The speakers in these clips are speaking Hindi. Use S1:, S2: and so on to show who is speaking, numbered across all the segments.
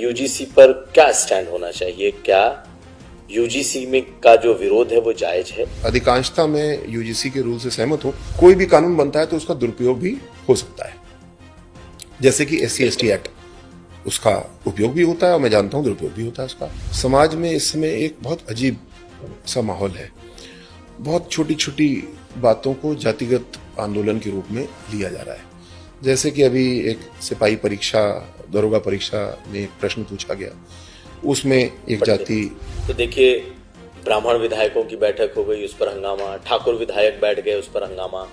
S1: यूजीसी पर क्या स्टैंड होना चाहिए? क्या यूजीसी में का जो विरोध है वो जायज है?
S2: अधिकांशता में यूजीसी के रूल से सहमत हूं। कोई भी कानून बनता है तो उसका दुरुपयोग भी हो सकता है, जैसे कि SC ST एक्ट, उसका उपयोग भी होता है और मैं जानता हूं दुरुपयोग भी होता है उसका। समाज में इस समय एक बहुत अजीब सा माहौल है। बहुत छोटी छोटी बातों को जातिगत आंदोलन के रूप में लिया जा रहा है। जैसे कि अभी एक सिपाही परीक्षा, दरोगा परीक्षा में एक प्रश्न पूछा गया, उसमें एक जाति,
S1: तो देखिए, ब्राह्मण विधायकों की बैठक हो गई, उस पर हंगामा, ठाकुर विधायक बैठ गए, उस पर हंगामा,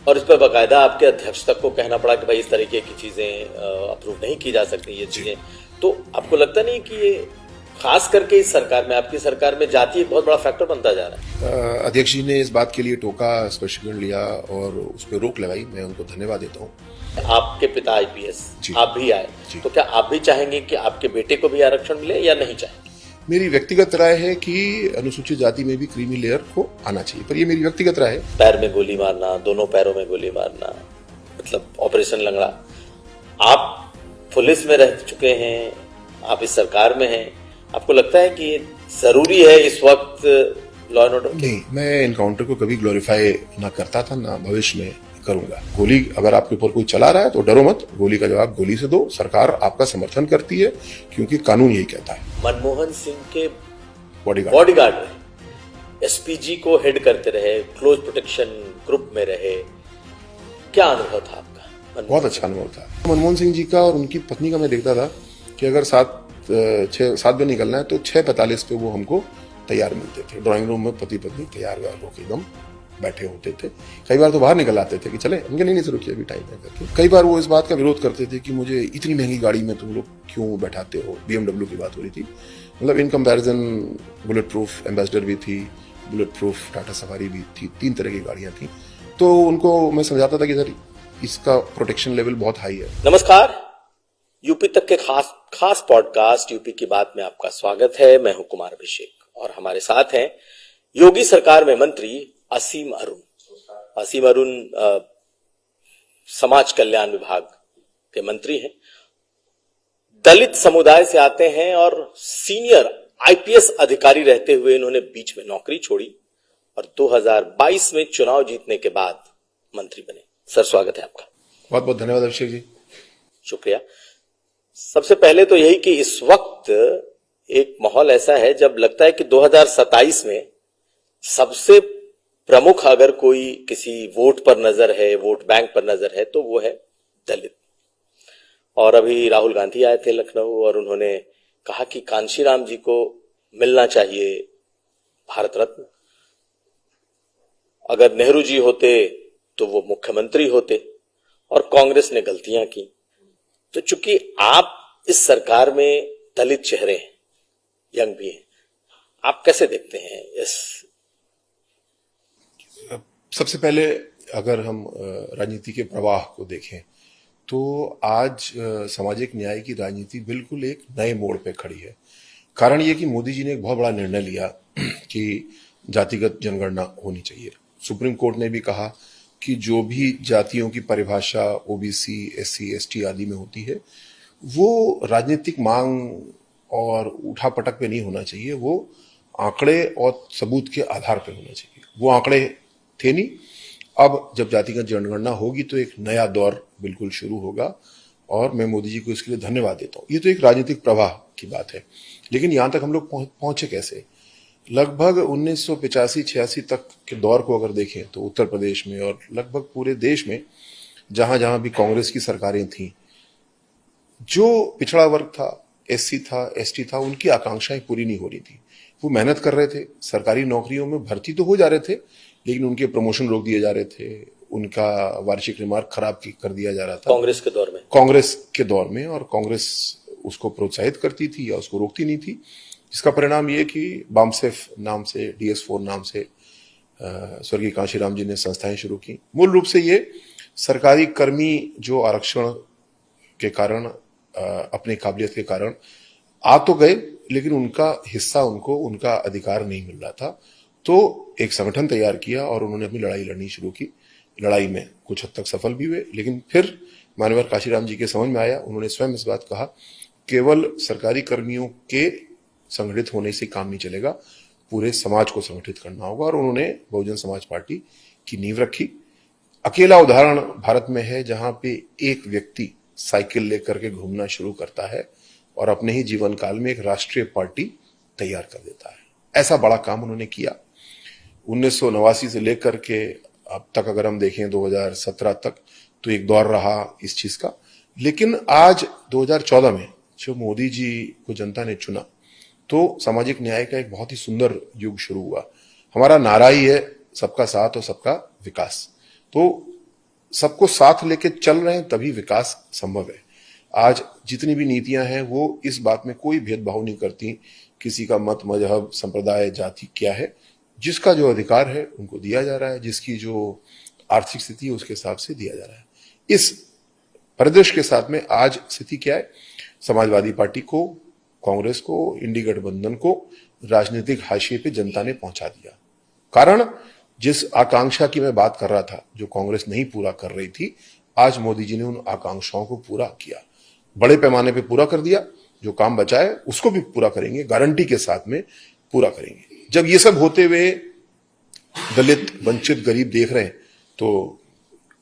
S1: और इस पर बाकायदा आपके अध्यक्ष तक को कहना पड़ा कि भाई इस तरीके की चीजें अप्रूव नहीं की जा सकती ये चीजें। तो आपको लगता नहीं कि ये खास करके इस सरकार में, आपकी सरकार में जाति एक बहुत बड़ा फैक्टर बनता जा रहा है?
S2: अध्यक्ष जी ने इस बात के लिए टोका, स्पष्टीकरण लिया और उस पर रोक लगाई। मैं उनको धन्यवाद देता हूँ।
S1: आपके पिता IPS, आप भी आए, तो क्या आप भी चाहेंगे कि आपके बेटे को भी आरक्षण मिले या नहीं चाहेंगे?
S2: मेरी व्यक्तिगत राय है कि अनुसूचित जाति में भी क्रीमी लेयर को आना चाहिए, पर ये मेरी व्यक्तिगत राय है।
S1: पैर में गोली मारना, दोनों पैरों में गोली मारना, मतलब ऑपरेशन लंगड़ा। आप पुलिस में रह चुके हैं, आप इस सरकार में हैं, आपको लगता है कि जरूरी है इस वक्त लॉ एंड ऑर्डर?
S2: नहीं, मैं एनकाउंटर को कभी ग्लोरीफाई ना करता था, ना भविष्य में करूंगा। गोली अगर आपके ऊपर कोई चला रहा है तो डरो मत, गोली का जवाब गोली से दो। सरकार आपका समर्थन करती है क्योंकि कानून यही कहता है।
S1: मनमोहन सिंह के
S2: बॉडीगार्ड
S1: रहे, SPG को हेड करते रहे, क्लोज प्रोटेक्शन ग्रुप में रहे, क्या अनुभव था आपका?
S2: बहुत अच्छा अनुभव था मनमोहन सिंह जी का। और उनकी पत्नी का मैं देखता था कि अगर 7 बजे निकलना है तो 6:45 पे वो हमको तैयार मिलते थे। ड्राइंग रूम में पति पत्नी तैयार होकर एकदम बैठे होते थे। कई बार तो बाहर निकल आते थे कि चले, उनके नहीं से रुकिए, अभी टाइम है करके। कई बार वो इस बात का विरोध करते थे कि मुझे इतनी महंगी गाड़ी में तुम लोग क्यों बैठाते हो। BMW की बात हो रही थी। मतलब in comparison bullet proof ambassador भी थी, बुलेट प्रूफ टाटा सफारी भी थी, 3 तरह की गाड़ियां थी। तो उनको मैं समझाता था कि सर इसका प्रोटेक्शन लेवल बहुत हाई है।
S1: नमस्कार, यूपी तक के खास पॉडकास्ट यूपी की बात में आपका स्वागत है। मैं हूं कुमार अभिषेक और हमारे साथ हैं योगी सरकार में मंत्री असीम अरुण समाज कल्याण विभाग के मंत्री हैं। दलित समुदाय से आते हैं और सीनियर IPS अधिकारी रहते हुए इन्होंने बीच में नौकरी छोड़ी और 2022 में चुनाव जीतने के बाद मंत्री बने। सर, स्वागत है आपका।
S2: बहुत बहुत धन्यवाद अभिषेक जी।
S1: शुक्रिया। सबसे पहले तो यही कि इस वक्त एक माहौल ऐसा है जब लगता है कि 2027 में सबसे प्रमुख अगर कोई किसी वोट पर नजर है, वोट बैंक पर नजर है, तो वो है दलित। और अभी राहुल गांधी आए थे लखनऊ और उन्होंने कहा कि कांशीराम जी को मिलना चाहिए भारत रत्न। अगर नेहरू जी होते तो वो मुख्यमंत्री होते और कांग्रेस ने गलतियां की। तो चूंकि आप इस सरकार में दलित चेहरे हैं, यंग भी हैं, आप कैसे देखते हैं इस?
S2: सबसे पहले अगर हम राजनीति के प्रवाह को देखें तो आज सामाजिक न्याय की राजनीति बिल्कुल एक नए मोड़ पे खड़ी है। कारण ये कि मोदी जी ने एक बहुत बड़ा निर्णय लिया कि जातिगत जनगणना होनी चाहिए। सुप्रीम कोर्ट ने भी कहा कि जो भी जातियों की परिभाषा OBC, SC, ST आदि में होती है वो राजनीतिक मांग और उठापटक पे नहीं होना चाहिए, वो आंकड़े और सबूत के आधार पर होना चाहिए। वो आंकड़े थे नहीं। अब जब जातिगत जनगणना होगी तो एक नया दौर बिल्कुल शुरू होगा और मैं मोदी जी को इसके लिए धन्यवाद देता हूँ। ये तो एक राजनीतिक प्रवाह की बात है, लेकिन यहां तक हम लोग पहुंचे कैसे? लगभग 1985-86 तक के दौर को अगर देखें तो उत्तर प्रदेश में और लगभग पूरे देश में जहां जहां भी कांग्रेस की सरकारें थी, जो पिछड़ा वर्ग था, SC था, ST था, उनकी आकांक्षाएं पूरी नहीं हो रही थी। वो मेहनत कर रहे थे, सरकारी नौकरियों में भर्ती तो हो जा रहे थे, लेकिन उनके प्रमोशन रोक दिए जा रहे थे, उनका वार्षिक रिमार्क खराब कर दिया जा रहा था कांग्रेस के दौर में। और कांग्रेस उसको प्रोत्साहित करती थी या उसको रोकती नहीं थी, जिसका परिणाम ये कि बामसेफ नाम से, DS4 नाम से स्वर्गीय कांशीराम जी ने संस्थाएं शुरू की। मूल रूप से ये सरकारी कर्मी जो आरक्षण के कारण, अपने काबिलियत के कारण आ तो गए, लेकिन उनका हिस्सा उनका अधिकार नहीं मिल रहा था। तो एक संगठन तैयार किया और उन्होंने अपनी लड़ाई लड़नी शुरू की। लड़ाई में कुछ हद तक सफल भी हुए, लेकिन फिर माननीय कांशीराम जी के समझ में आया, उन्होंने स्वयं इस बात कहा केवल सरकारी कर्मियों के संगठित होने से काम नहीं चलेगा, पूरे समाज को संगठित करना होगा। और उन्होंने बहुजन समाज पार्टी की नींव रखी। अकेला उदाहरण भारत में है जहां पे एक व्यक्ति साइकिल लेकर के घूमना शुरू करता है और अपने ही जीवन काल में एक राष्ट्रीय पार्टी तैयार कर देता है। ऐसा बड़ा काम उन्होंने किया। 1989 से लेकर के अब तक अगर हम देखें 2017 तक, तो एक दौर रहा इस चीज का। लेकिन आज 2014 में जो मोदी जी को जनता ने चुना, तो सामाजिक न्याय का एक बहुत ही सुंदर युग शुरू हुआ। हमारा नारा ही है सबका साथ और सबका विकास। तो सबको साथ लेके चल रहे हैं तभी विकास संभव है। आज जितनी भी नीतियां हैं वो इस बात में कोई भेदभाव नहीं करती किसी का मत, मजहब, संप्रदाय, जाति क्या है। जिसका जो अधिकार है उनको दिया जा रहा है, जिसकी जो आर्थिक स्थिति है उसके हिसाब से दिया जा रहा है। इस परिदृश्य के साथ में आज स्थिति क्या है? समाजवादी पार्टी को, कांग्रेस को, इंडी गठबंधन को राजनीतिक हाशिए पे जनता ने पहुंचा दिया। कारण जिस आकांक्षा की मैं बात कर रहा था, जो कांग्रेस नहीं पूरा कर रही थी, आज मोदी जी ने उन आकांक्षाओं को पूरा किया, बड़े पैमाने पे पूरा कर दिया। जो काम बचा है उसको भी पूरा करेंगे, गारंटी के साथ में पूरा करेंगे। जब ये सब होते हुए दलित, वंचित, गरीब देख रहे हैं, तो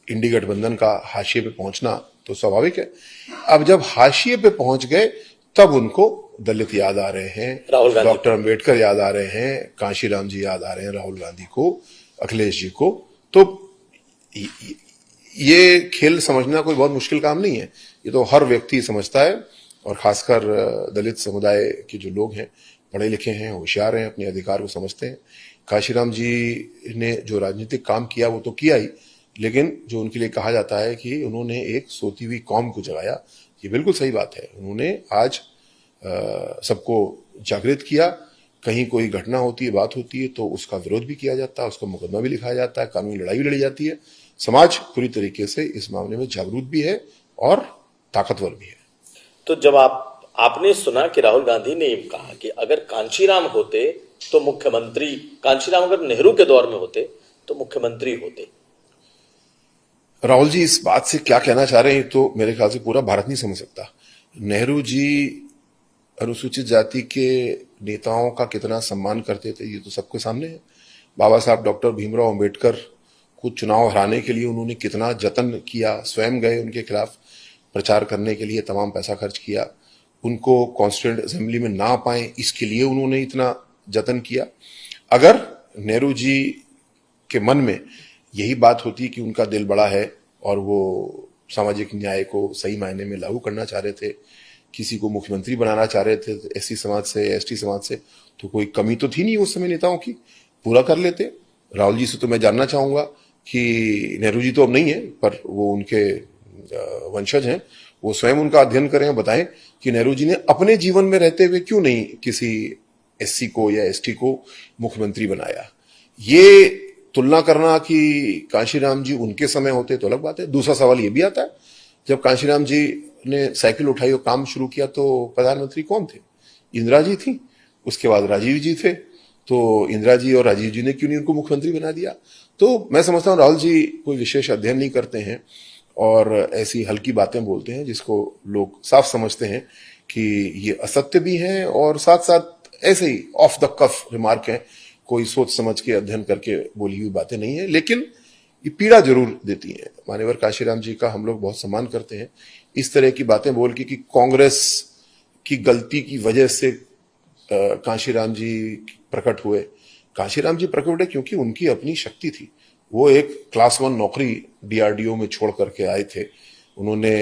S2: इंडी गठबंधन का हाशिए पे पहुंचना तो स्वाभाविक है। अब जब हाशिए पे पहुंच गए तब उनको दलित याद आ रहे हैं, डॉक्टर अंबेडकर याद आ रहे हैं, कांशीराम जी याद आ रहे हैं, राहुल गांधी को, अखिलेश जी को। तो ये खेल समझना कोई बहुत मुश्किल काम नहीं है, ये तो हर व्यक्ति समझता है। और खासकर दलित समुदाय के जो लोग हैं, पढ़े लिखे हैं, होशियार हैं, अपने अधिकार को समझते हैं। कांशीराम जी ने जो राजनीतिक काम किया वो तो किया ही, लेकिन जो उनके लिए कहा जाता है कि उन्होंने एक सोती हुई कौम को जगाया, ये बिल्कुल सही बात है। उन्होंने आज सबको जागृत किया। कहीं कोई घटना होती है, बात होती है, तो उसका विरोध भी किया जाता है, उसका मुकदमा भी लिखाया जाता है, कानूनी लड़ाई भी लड़ी जाती है। समाज पूरी तरीके से इस मामले में जागरूक भी है और ताकतवर भी है।
S1: तो जब आपने सुना कि राहुल गांधी ने कहा कि अगर कांशीराम होते तो मुख्यमंत्री, कांशीराम अगर नेहरू के दौर में होते तो मुख्यमंत्री होते,
S2: राहुल जी इस बात से क्या कहना चाह रहे हैं तो मेरे ख्याल से पूरा भारत नहीं समझ सकता। नेहरू जी अनुसूचित जाति के नेताओं का कितना सम्मान करते थे ये तो सबके सामने है। बाबा साहब डॉक्टर भीमराव अंबेडकर को चुनाव हराने के लिए उन्होंने कितना जतन किया, स्वयं गए उनके खिलाफ प्रचार करने के लिए, तमाम पैसा खर्च किया, उनको कॉन्स्टिट्यूएंट असेंबली में ना पाए इसके लिए उन्होंने इतना जतन किया। अगर नेहरू जी के मन में यही बात होती कि उनका दिल बड़ा है और वो सामाजिक न्याय को सही मायने में लागू करना चाह रहे थे, किसी को मुख्यमंत्री बनाना चाह रहे थे एससी समाज से, एसटी समाज से, तो कोई कमी तो थी नहीं उस समय नेताओं की, पूरा कर लेते। राहुल जी से तो मैं जानना चाहूंगा कि नेहरू जी तो अब नहीं है, पर वो उनके वंशज हैं, वो स्वयं उनका अध्ययन करें, बताएं कि नेहरू जी ने अपने जीवन में रहते हुए क्यों नहीं किसी एससी को या एसटी को मुख्यमंत्री बनाया। ये तुलना करना कि कांशीराम जी उनके समय होते तो अलग बात है। दूसरा सवाल ये भी आता है, जब कांशीराम जी ने साइकिल उठाई और काम शुरू किया तो प्रधानमंत्री कौन थे? इंदिरा जी थी, उसके बाद राजीव जी थे। तो इंदिरा जी और राजीव जी ने क्यों नहीं उनको मुख्यमंत्री बना दिया? तो मैं समझता हूं राहुल जी कोई विशेष अध्ययन नहीं करते हैं और ऐसी हल्की बातें बोलते हैं जिसको लोग साफ समझते हैं कि ये असत्य भी है और साथ साथ ऐसे ही ऑफ द कफ रिमार्क है, कोई सोच समझ के अध्ययन करके बोली हुई बातें नहीं है, लेकिन ये पीड़ा जरूर देती है। मान्यवर कांशीराम जी का हम लोग बहुत सम्मान करते हैं। इस तरह की बातें बोल के कि कांग्रेस की गलती की वजह से कांशीराम जी प्रकट हुए। कांशीराम जी प्रकट हुए क्योंकि उनकी अपनी शक्ति थी। वो एक क्लास 1 नौकरी डीआरडीओ में छोड़ करके आए थे। उन्होंने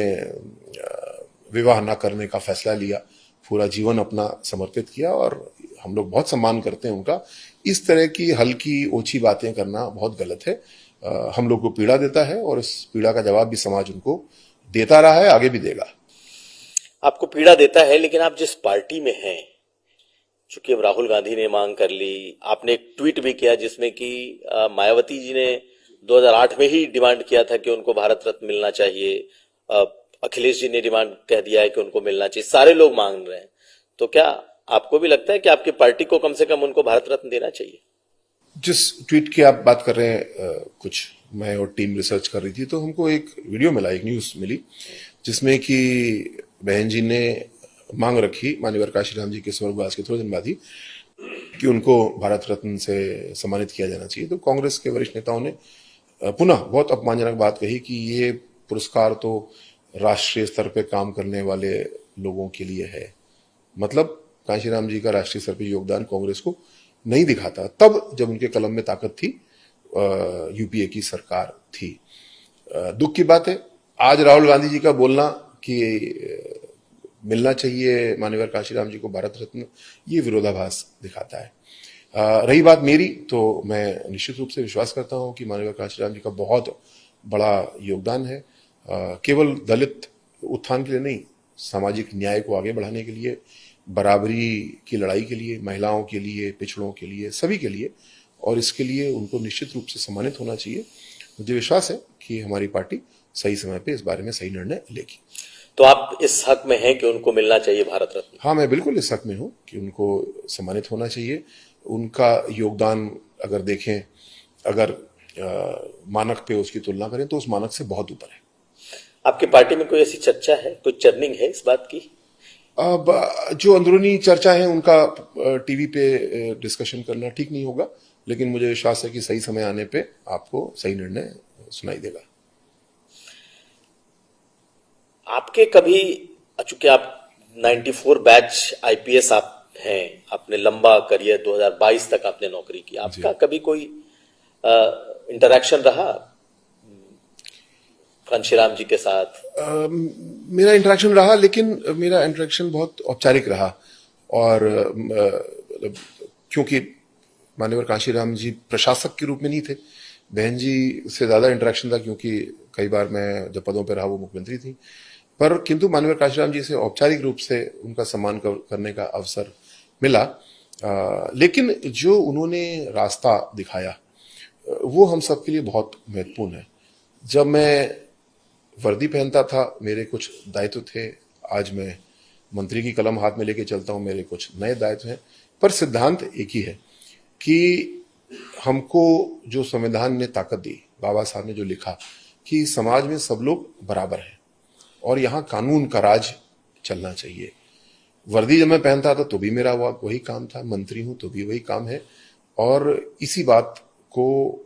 S2: विवाह न करने का फैसला लिया, पूरा जीवन अपना समर्पित किया और हम लोग बहुत सम्मान करते हैं उनका। इस तरह की हल्की ओछी बातें करना बहुत गलत है, हम लोग को पीड़ा देता है और इस पीड़ा का जवाब भी समाज उनको देता रहा है, आगे भी देगा।
S1: आपको पीड़ा देता है, लेकिन आप जिस पार्टी में हैं, चूंकि अब राहुल गांधी ने मांग कर ली, आपने एक ट्वीट भी किया जिसमें कि मायावती जी ने 2008 में ही डिमांड किया था कि उनको भारत रत्न मिलना चाहिए, अखिलेश जी ने डिमांड कह दिया है कि उनको मिलना चाहिए, सारे लोग मांग रहे हैं। तो क्या आपको भी लगता है कि आपकी पार्टी को कम से कम उनको भारत रत्न देना चाहिए?
S2: जिस ट्वीट की आप बात कर रहे हैं, कुछ मैं और टीम रिसर्च कर रही थी तो हमको एक वीडियो मिला, एक न्यूज मिली जिसमें कि बहन जी ने मांग रखी माननीय काशीराम जी के स्वर्गवास के थोड़े दिन बाद ही कि उनको भारत रत्न से सम्मानित किया जाना चाहिए, तो कांग्रेस के वरिष्ठ नेताओं ने पुनः बहुत अपमानजनक बात कही कि ये पुरस्कार तो राष्ट्रीय स्तर पे काम करने वाले लोगों के लिए है। मतलब कांशीराम जी का राष्ट्रीय स्तर पे योगदान कांग्रेस को नहीं दिखाता तब जब उनके कलम में ताकत थी, यूपीए की सरकार थी। दुख की बात है आज राहुल गांधी जी का बोलना कि मिलना चाहिए माननीय कांशीराम जी को भारत रत्न, ये विरोधाभास दिखाता है। रही बात मेरी, तो मैं निश्चित रूप से विश्वास करता हूं कि माननीय कांशीराम जी का बहुत बड़ा योगदान है, केवल दलित उत्थान के लिए नहीं, सामाजिक न्याय को आगे बढ़ाने के लिए, बराबरी की लड़ाई के लिए, महिलाओं के लिए, पिछड़ों के लिए, सभी के लिए, और इसके लिए उनको निश्चित रूप से सम्मानित होना चाहिए। मुझे विश्वास है कि हमारी पार्टी सही समय पे इस बारे में सही निर्णय लेगी।
S1: तो आप इस हक में हैं कि उनको मिलना चाहिए भारत रत्न?
S2: हाँ, मैं बिल्कुल इस हक में हूं कि उनको सम्मानित होना चाहिए। उनका योगदान अगर देखें, अगर मानक पे उसकी तुलना करें तो उस मानक से बहुत ऊपर है।
S1: आपकी पार्टी में कोई ऐसी चर्चा है, कोई चर्निंग है इस बात की?
S2: अब जो अंदरूनी चर्चा है उनका टीवी पे डिस्कशन करना ठीक नहीं होगा, लेकिन मुझे विश्वास है कि सही समय आने पे आपको सही निर्णय सुनाई देगा।
S1: आपके कभी, चूंकि आप 94 बैच आईपीएस आप हैं, आपने लंबा करियर 2022 तक आपने नौकरी की, आपका कभी कोई इंटरेक्शन रहा कांशीराम जी के साथ?
S2: मेरा इंटरेक्शन रहा, लेकिन मेरा इंटरेक्शन बहुत औपचारिक रहा, और क्योंकि माननीय कांशीराम जी प्रशासक के रूप में नहीं थे, बहन जी से ज्यादा इंटरेक्शन था, क्योंकि कई बार मैं जब पदों पर रहा वो मुख्यमंत्री थी, पर किंतु माननीय कांशीराम जी से औपचारिक रूप से उनका सम्मान करने का अवसर मिला। लेकिन जो उन्होंने रास्ता दिखाया वो हम सबके लिए बहुत महत्वपूर्ण है। जब मैं वर्दी पहनता था मेरे कुछ दायित्व थे, आज मैं मंत्री की कलम हाथ में लेके चलता हूं, मेरे कुछ नए दायित्व हैं, पर सिद्धांत एक ही है कि हमको जो संविधान ने ताकत दी, बाबा साहब ने जो लिखा कि समाज में सब लोग बराबर हैं और यहां कानून का राज चलना चाहिए। वर्दी जब मैं पहनता था तो भी मेरा वही काम था, मंत्री हूं तो भी वही काम है, और इसी बात को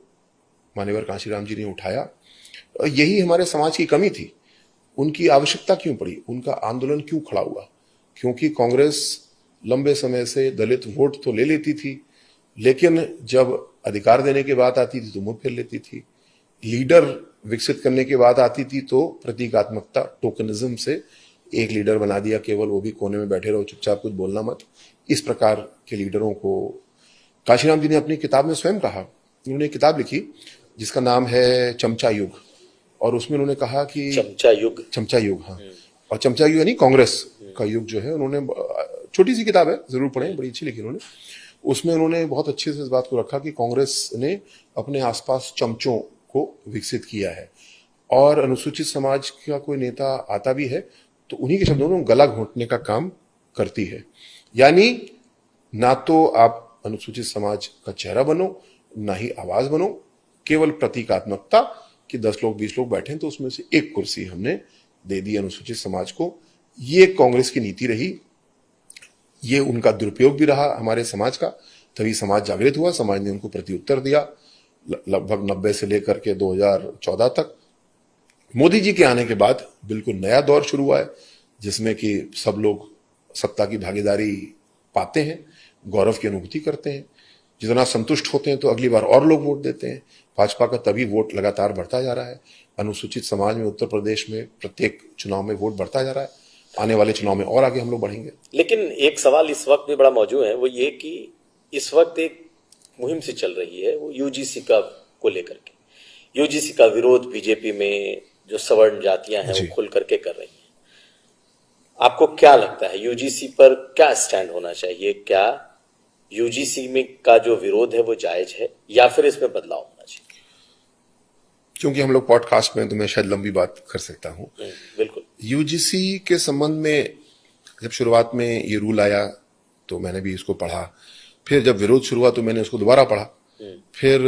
S2: माननीय कांशीराम जी ने उठाया। यही हमारे समाज की कमी थी। उनकी आवश्यकता क्यों पड़ी, उनका आंदोलन क्यों खड़ा हुआ? क्योंकि कांग्रेस लंबे समय से दलित वोट तो ले लेती थी, लेकिन जब अधिकार देने की बात आती थी तो मुंह फेर लेती थी, लीडर विकसित करने की बात आती थी तो प्रतीकात्मकता, टोकनिज्म से एक लीडर बना दिया, केवल वो भी कोने में बैठे रहो, चुपचाप कुछ बोलना मत। इस प्रकार के लीडरों को काशीराम जी ने अपनी किताब में स्वयं कहा। उन्होंने एक किताब लिखी जिसका नाम है चमचा युग, और उसमें उन्होंने कहा कि चमचा युग, हाँ, और चमचा युग यानी कांग्रेस का युग जो है। उन्होंने, छोटी सी किताब है, जरूर पढ़ें, बड़ी अच्छी लिखी उन्होंने। उसमें उन्होंने बहुत अच्छे से इस बात को रखा कि कांग्रेस ने अपने आसपास चमचों को विकसित किया है, और अनुसूचित समाज का कोई नेता आता भी है तो उन्हीं के शब्दों में गला घोंटने का काम करती है। यानी ना तो आप अनुसूचित समाज का चेहरा बनो, ना ही आवाज बनो, केवल प्रतीकात्मकता कि 10 लोग 20 लोग बैठे तो उसमें से एक कुर्सी हमने दे दी अनुसूचित समाज को। ये कांग्रेस की नीति रही, ये उनका दुरुपयोग भी रहा हमारे समाज का, तभी समाज जागृत हुआ, समाज ने उनको प्रत्युत्तर दिया। लगभग 90 से लेकर के 2014 तक मोदी जी के आने के बाद बिल्कुल नया दौर शुरू हुआ है, जिसमें कि सब लोग सत्ता की भागीदारी पाते हैं, गौरव की अनुभूति करते हैं, जितना संतुष्ट होते हैं तो अगली बार और लोग वोट देते हैं। भाजपा का तभी वोट लगातार बढ़ता जा रहा है। अनुसूचित समाज में उत्तर प्रदेश में प्रत्येक चुनाव में वोट बढ़ता जा रहा है, आने वाले चुनाव में और आगे हम लोग बढ़ेंगे।
S1: लेकिन एक सवाल इस वक्त भी बड़ा मौजूद है, वो ये कि इस वक्त एक मुहिम सी चल रही है, वो यूजीसी का को लेकर के, यूजीसी का विरोध बीजेपी में जो सवर्ण जातियां हैं वो खुल करके कर रही हैं। आपको क्या लगता है यूजीसी पर क्या स्टैंड होना चाहिए? क्या यूजीसी में का जो विरोध है वो जायज है या फिर इसमें बदलाव होना चाहिए?
S2: क्योंकि हम लोग पॉडकास्ट में तो मैं शायद लंबी बात कर सकता हूं।
S1: बिल्कुल।
S2: यूजीसी के संबंध में जब शुरुआत में ये रूल आया तो मैंने भी इसको पढ़ा, फिर जब विरोध शुरू हुआ तो मैंने उसको दोबारा पढ़ा, फिर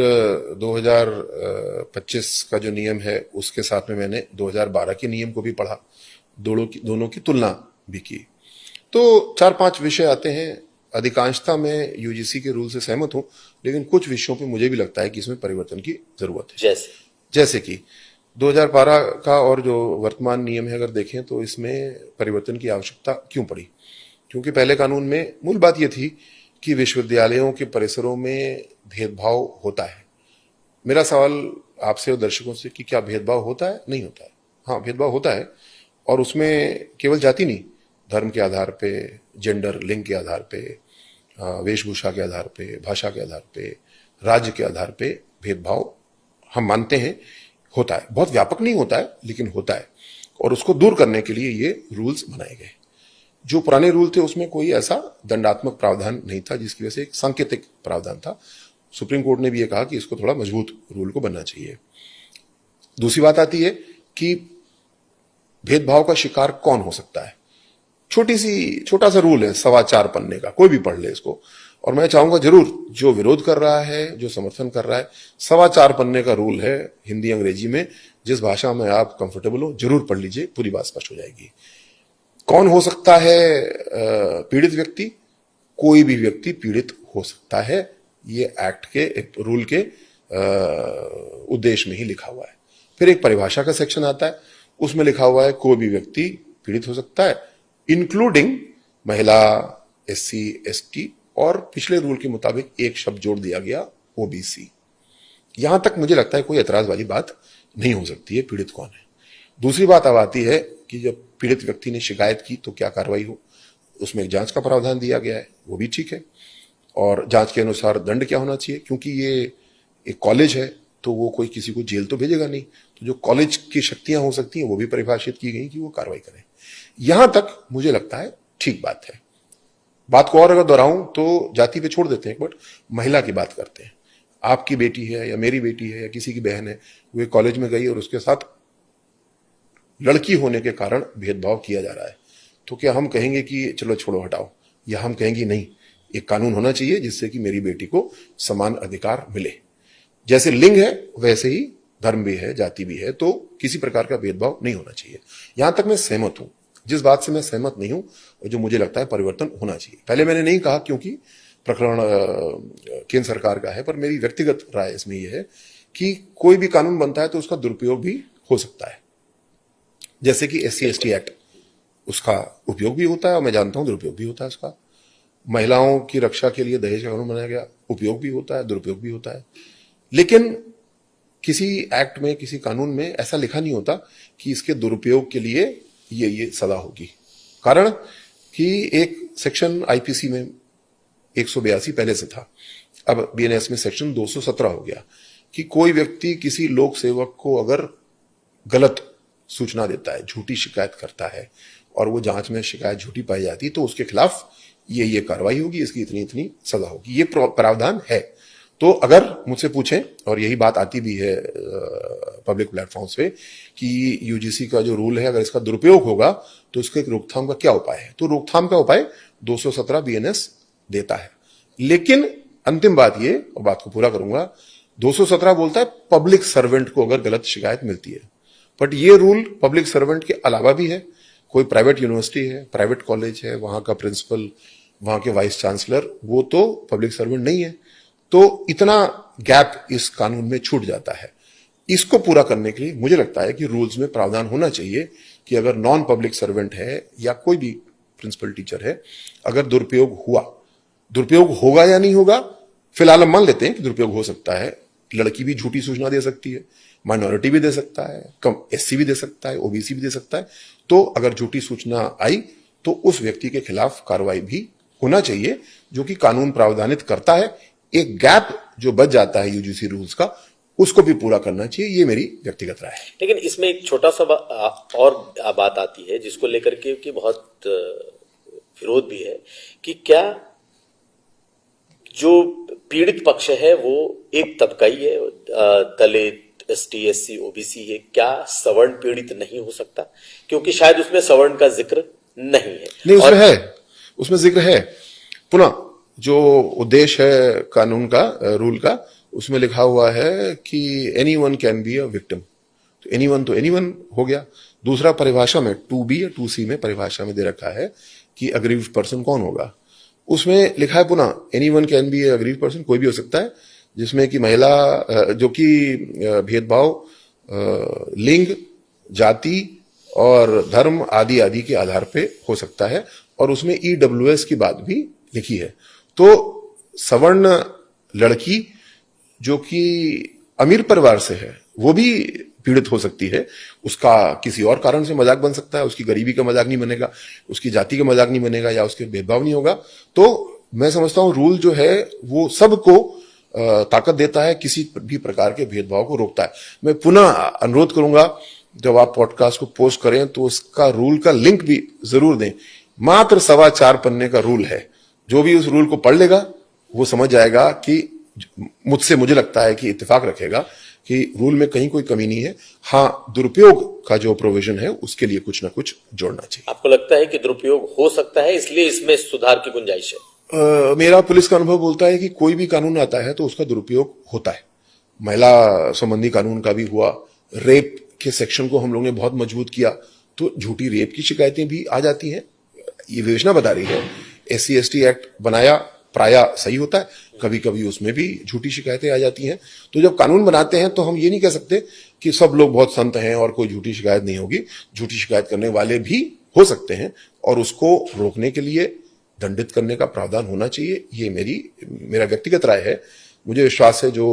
S2: 2025 का जो नियम है उसके साथ में मैंने 2012 के नियम को भी पढ़ा, दोनों की तुलना भी की। तो 4-5 विषय आते हैं। अधिकांशता में यूजीसी के रूल से सहमत हूं, लेकिन कुछ विषयों पे मुझे भी लगता है कि इसमें परिवर्तन की जरूरत है। जैसे कि 2012 का और जो वर्तमान नियम है अगर देखें तो इसमें परिवर्तन की आवश्यकता क्यों पड़ी? क्योंकि पहले कानून में मूल बात यह थी कि विश्वविद्यालयों के परिसरों में भेदभाव होता है। मेरा सवाल आपसे और दर्शकों से कि क्या भेदभाव होता है? नहीं होता है। हाँ, भेदभाव होता है, और उसमें केवल जाति नहीं, धर्म के आधार पे, जेंडर, लिंग के आधार पे, वेशभूषा के आधार पे, भाषा के आधार पे, राज्य के आधार पे भेदभाव हम मानते हैं होता है। बहुत व्यापक नहीं होता है, लेकिन होता है, और उसको दूर करने के लिए ये रूल्स बनाए गए। जो पुराने रूल थे उसमें कोई ऐसा दंडात्मक प्रावधान नहीं था, जिसकी वजह से एक सांकेतिक प्रावधान था। सुप्रीम कोर्ट ने भी ये कहा कि इसको थोड़ा मजबूत रूल को बनना चाहिए। दूसरी बात आती है कि भेदभाव का शिकार कौन हो सकता है। छोटा सा रूल है, 4.25 पन्ने का, कोई भी पढ़ ले इसको, और मैं चाहूंगा जरूर जो विरोध कर रहा है, जो समर्थन कर रहा है, 4.25 पन्ने का रूल है हिंदी अंग्रेजी में, जिस भाषा में आप कंफर्टेबल हो जरूर पढ़ लीजिए, पूरी बात स्पष्ट हो जाएगी। कौन हो सकता है पीड़ित व्यक्ति? कोई भी व्यक्ति पीड़ित हो सकता है, ये एक्ट के एक रूल के उद्देश्य में ही लिखा हुआ है। फिर एक परिभाषा का सेक्शन आता है, उसमें लिखा हुआ है कोई भी व्यक्ति पीड़ित हो सकता है, इंक्लूडिंग महिला, एससी, एसटी, और पिछले रूल के मुताबिक एक शब्द जोड़ दिया गया, ओबीसी। यहां तक मुझे लगता है कोई एतराज वाली बात नहीं हो सकती है, पीड़ित कौन है। दूसरी बात अब आती है कि जब पीड़ित व्यक्ति ने शिकायत की तो क्या कार्रवाई हो। उसमें एक जांच का प्रावधान दिया गया है, वो भी ठीक है, और जांच के अनुसार दंड क्या होना चाहिए, क्योंकि ये एक कॉलेज है तो वो कोई किसी को जेल तो भेजेगा नहीं, तो जो कॉलेज की शक्तियां हो सकती हैं वो भी परिभाषित की गई कि वो कार्रवाई करें। यहां तक मुझे लगता है ठीक बात है। बात को और अगर दोहराऊं तो जाति पे छोड़ देते हैं, बट महिला की बात करते हैं। आपकी बेटी है या मेरी बेटी है या किसी की बहन है, वो कॉलेज में गई और उसके साथ लड़की होने के कारण भेदभाव किया जा रहा है, तो क्या हम कहेंगे कि चलो छोड़ो हटाओ, या हम कहेंगे नहीं, एक कानून होना चाहिए जिससे कि मेरी बेटी को समान अधिकार मिले। जैसे लिंग है वैसे ही धर्म भी है, जाति भी है, तो किसी प्रकार का भेदभाव नहीं होना चाहिए। यहां तक मैं सहमत हूं। जिस बात से मैं सहमत नहीं हूं और जो मुझे लगता है परिवर्तन होना चाहिए, पहले मैंने नहीं कहा क्योंकि प्रकरण केंद्र सरकार का है, पर मेरी व्यक्तिगत राय इसमें यह है कि कोई भी कानून बनता है तो उसका दुरुपयोग भी हो सकता है। जैसे कि SC ST एक्ट, उसका उपयोग भी होता है और मैं जानता हूं दुरुपयोग भी होता है उसका। महिलाओं की रक्षा के लिए दहेज का कानून बनाया गया, उपयोग भी होता है, दुरुपयोग भी होता है। लेकिन किसी एक्ट में, किसी कानून में ऐसा लिखा नहीं होता कि इसके दुरुपयोग के लिए ये सजा होगी। कारण कि एक सेक्शन IPC में 182 पहले से था, अब BNS में सेक्शन 217 हो गया कि कोई व्यक्ति किसी लोक सेवक को अगर गलत सूचना देता है, झूठी शिकायत करता है, और वो जांच में शिकायत झूठी पाई जाती है, तो उसके खिलाफ ये कार्रवाई होगी, इसकी इतनी सजा होगी। ये प्रावधान है। तो अगर मुझसे पूछें, और यही बात आती भी है पब्लिक प्लेटफॉर्म्स पे, कि यूजीसी का जो रूल है अगर इसका दुरुपयोग होगा तो इसके रोकथाम का क्या उपाय है, तो रोकथाम का उपाय 217 BNS देता है। लेकिन अंतिम बात ये, और बात को पूरा करूंगा, 217 बोलता है पब्लिक सर्वेंट को अगर गलत शिकायत मिलती है, बट ये रूल पब्लिक सर्वेंट के अलावा भी है। कोई प्राइवेट यूनिवर्सिटी है, प्राइवेट कॉलेज है, वहां का प्रिंसिपल, वहां के वाइस चांसलर, वो तो पब्लिक सर्वेंट नहीं है। तो इतना गैप इस कानून में छूट जाता है। इसको पूरा करने के लिए मुझे लगता है कि रूल्स में प्रावधान होना चाहिए कि अगर नॉन पब्लिक सर्वेंट है या कोई भी प्रिंसिपल टीचर है, अगर दुरुपयोग हुआ, दुरुपयोग होगा या नहीं होगा, फिलहाल हम मान लेते हैं कि दुरुपयोग हो सकता है। लड़की भी झूठी सूचना दे सकती है, माइनॉरिटी भी दे सकता है, कम SC भी दे सकता है, OBC भी दे सकता है। तो अगर झूठी सूचना आई तो उस व्यक्ति के खिलाफ कार्रवाई भी होना चाहिए, जो कि कानून प्रावधानित करता है। एक गैप जो बच जाता है यूजीसी रूल्स का, उसको भी पूरा करना चाहिए, ये मेरी व्यक्तिगत राय है।
S1: लेकिन इसमें एक छोटा सा और बात आती है जिसको लेकर के कि बहुत विरोध भी है कि क्या जो पीड़ित पक्ष है वो एक तबका ही है, दलित, ST SC OBC है, क्या सवर्ण पीड़ित नहीं हो सकता? क्योंकि शायद उसमें सवर्ण का जिक्र नहीं है।
S2: नहीं, उसमें है, उसमें जिक्र है। पुनः जो उद्देश्य है कानून का, रूल का, उसमें लिखा हुआ है कि anyone can be a victim, तो एनीवन हो गया। दूसरा परिभाषा में 2B या 2C में परिभाषा में दे रखा है कि अग्रीव्ड पर्सन कौन होगा। उसमें लिखा है पुनः anyone can be A aggrieved person, कोई भी हो सकता है, जिसमें कि महिला जो कि भेदभाव लिंग, जाति और धर्म आदि आदि के आधार पे हो सकता है, और उसमें ईडब्ल्यूएस की बात भी लिखी है। तो सवर्ण लड़की जो कि अमीर परिवार से है वो भी पीड़ित हो सकती है। उसका किसी और कारण से मजाक बन सकता है, उसकी गरीबी का मजाक नहीं बनेगा, उसकी जाति का मजाक नहीं बनेगा, या उसके भेदभाव नहीं होगा। तो मैं समझता हूं रूल जो है वो सबको ताकत देता है, किसी भी प्रकार के भेदभाव को रोकता है। मैं पुनः अनुरोध करूंगा जब आप पॉडकास्ट को पोस्ट करें तो उसका रूल का लिंक भी जरूर दें। मात्र 4.25 पन्ने का रूल है, जो भी उस रूल को पढ़ लेगा वो समझ जाएगा कि मुझे लगता है कि इत्तेफाक रखेगा कि रूल में कहीं कोई कमी नहीं है। हाँ, दुरुपयोग का जो प्रोविजन है उसके लिए कुछ ना कुछ जोड़ना चाहिए।
S1: आपको लगता है कि दुरुपयोग हो सकता है, इसलिए इसमें सुधार की गुंजाइश है?
S2: मेरा पुलिस का अनुभव बोलता है कि कोई भी कानून आता है तो उसका दुरुपयोग होता है। महिला संबंधी कानून का भी हुआ, रेप के सेक्शन को हम लोग ने बहुत मजबूत किया तो झूठी रेप की शिकायतें भी आ जाती हैं। ये विवेचना बता रही है, SC/ST एक्ट बनाया प्राय सही होता है, कभी कभी उसमें भी झूठी शिकायतें आ जाती हैं। तो जब कानून बनाते हैं तो हम ये नहीं कह सकते कि सब लोग बहुत संत हैं और कोई झूठी शिकायत नहीं होगी। झूठी शिकायत करने वाले भी हो सकते हैं और उसको रोकने के लिए दंडित करने का प्रावधान होना चाहिए। ये मेरा व्यक्तिगत राय है। मुझे विश्वास है जो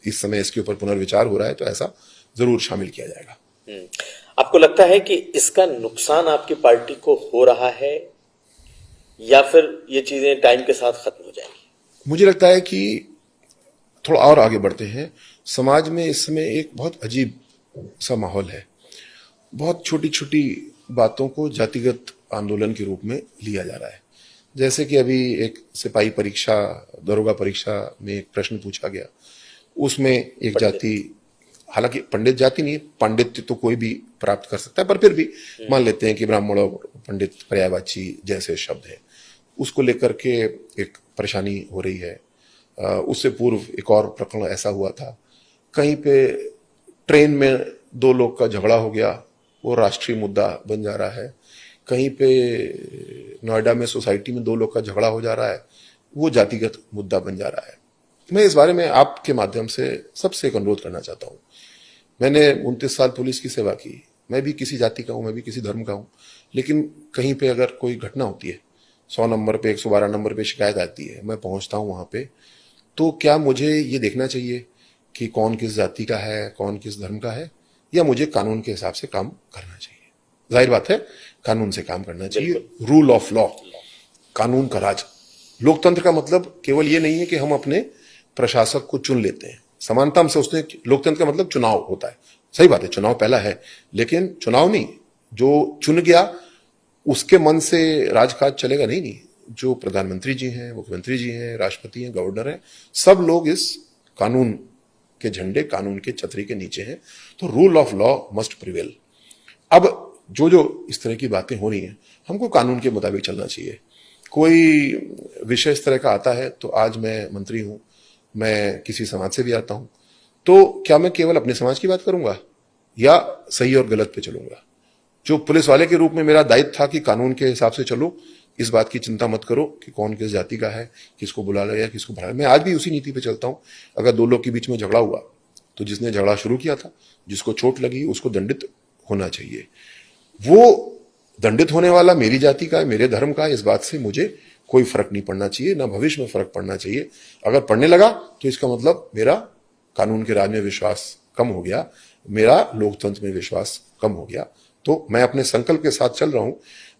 S2: इस समय इसके ऊपर पुनर्विचार हो रहा है तो ऐसा जरूर शामिल किया जाएगा।
S1: आपको लगता है कि इसका नुकसान आपकी पार्टी को हो रहा है या फिर ये चीजें टाइम के साथ खत्म हो जाएंगी?
S2: मुझे लगता है कि थोड़ा और आगे बढ़ते हैं। समाज में इस समय एक बहुत अजीब सा माहौल है। बहुत छोटी छोटी बातों को जातिगत आंदोलन के रूप में लिया जा रहा है। जैसे कि अभी एक सिपाही परीक्षा, दरोगा परीक्षा में एक प्रश्न पूछा गया, उसमें एक जाति, हालांकि पंडित जाति नहीं है, पांडित्य तो कोई भी प्राप्त कर सकता है, पर फिर भी मान लेते हैं कि ब्राह्मण और पंडित पर्यायवाची जैसे शब्द है, उसको लेकर के एक परेशानी हो रही है। उससे पूर्व एक और प्रकरण ऐसा हुआ था, कहीं पे ट्रेन में 2 लोग का झगड़ा हो गया, वो राष्ट्रीय मुद्दा बन जा रहा है। कहीं पे नोएडा में सोसाइटी में 2 लोग का झगड़ा हो जा रहा है, वो जातिगत मुद्दा बन जा रहा है। मैं इस बारे में आपके माध्यम से सबसे एक अनुरोध करना चाहता हूं। मैंने 29 साल पुलिस की सेवा की, मैं भी किसी जाति का हूं, मैं भी किसी धर्म का हूं, लेकिन कहीं पे अगर कोई घटना होती है, 100 नंबर पे 112 नंबर पे शिकायत आती है, मैं पहुंचता हूं वहां पे, तो क्या मुझे ये देखना चाहिए कि कौन किस जाति का है, कौन किस धर्म का है, या मुझे कानून के हिसाब से काम करना चाहिए? जाहिर बात है कानून से काम करना चाहिए। रूल ऑफ लॉ, कानून का राज। लोकतंत्र का मतलब केवल ये नहीं है कि हम अपने प्रशासक को चुन लेते हैं। समानता हम सोचते हैं लोकतंत्र का मतलब चुनाव होता है। सही बात है, चुनाव पहला है, लेकिन चुनाव नहीं, जो चुन गया उसके मन से राजकाज चलेगा नहीं। जो प्रधानमंत्री जी हैं, मुख्यमंत्री जी हैं, राष्ट्रपति हैं, गवर्नर हैं, सब लोग इस कानून के झंडे, कानून के छतरी के नीचे हैं। तो rule of law must prevail. अब जो इस तरह की बातें हो रही हैं, हमको कानून के मुताबिक चलना चाहिए। कोई विषय इस तरह का आता है, तो आज मैं मंत्री हूं, मैं किसी समाज से भी आता हूं, तो क्या मैं केवल अपने समाज की बात करूंगा या सही और गलत पे चलूंगा? जो पुलिस वाले के रूप में मेरा दायित्व था कि कानून के हिसाब से चलो, इस बात की चिंता मत करो कि कौन किस जाति का है, किसको बुला लो या किसको भगा। मैं आज भी उसी नीति पे चलता हूं। अगर 2 लोग के बीच में झगड़ा हुआ तो जिसने झगड़ा शुरू किया था, जिसको चोट लगी, उसको दंडित होना चाहिए। वो दंडित होने वाला मेरी जाति का है, मेरे धर्म का है, इस बात से मुझे कोई फर्क नहीं पड़ना चाहिए, ना भविष्य में फर्क पड़ना चाहिए। अगर पड़ने लगा तो इसका मतलब मेरा कानून के राज में विश्वास कम हो गया, मेरा लोकतंत्र में विश्वास कम हो गया। तो मैं अपने संकल्प के साथ चल रहा हूं।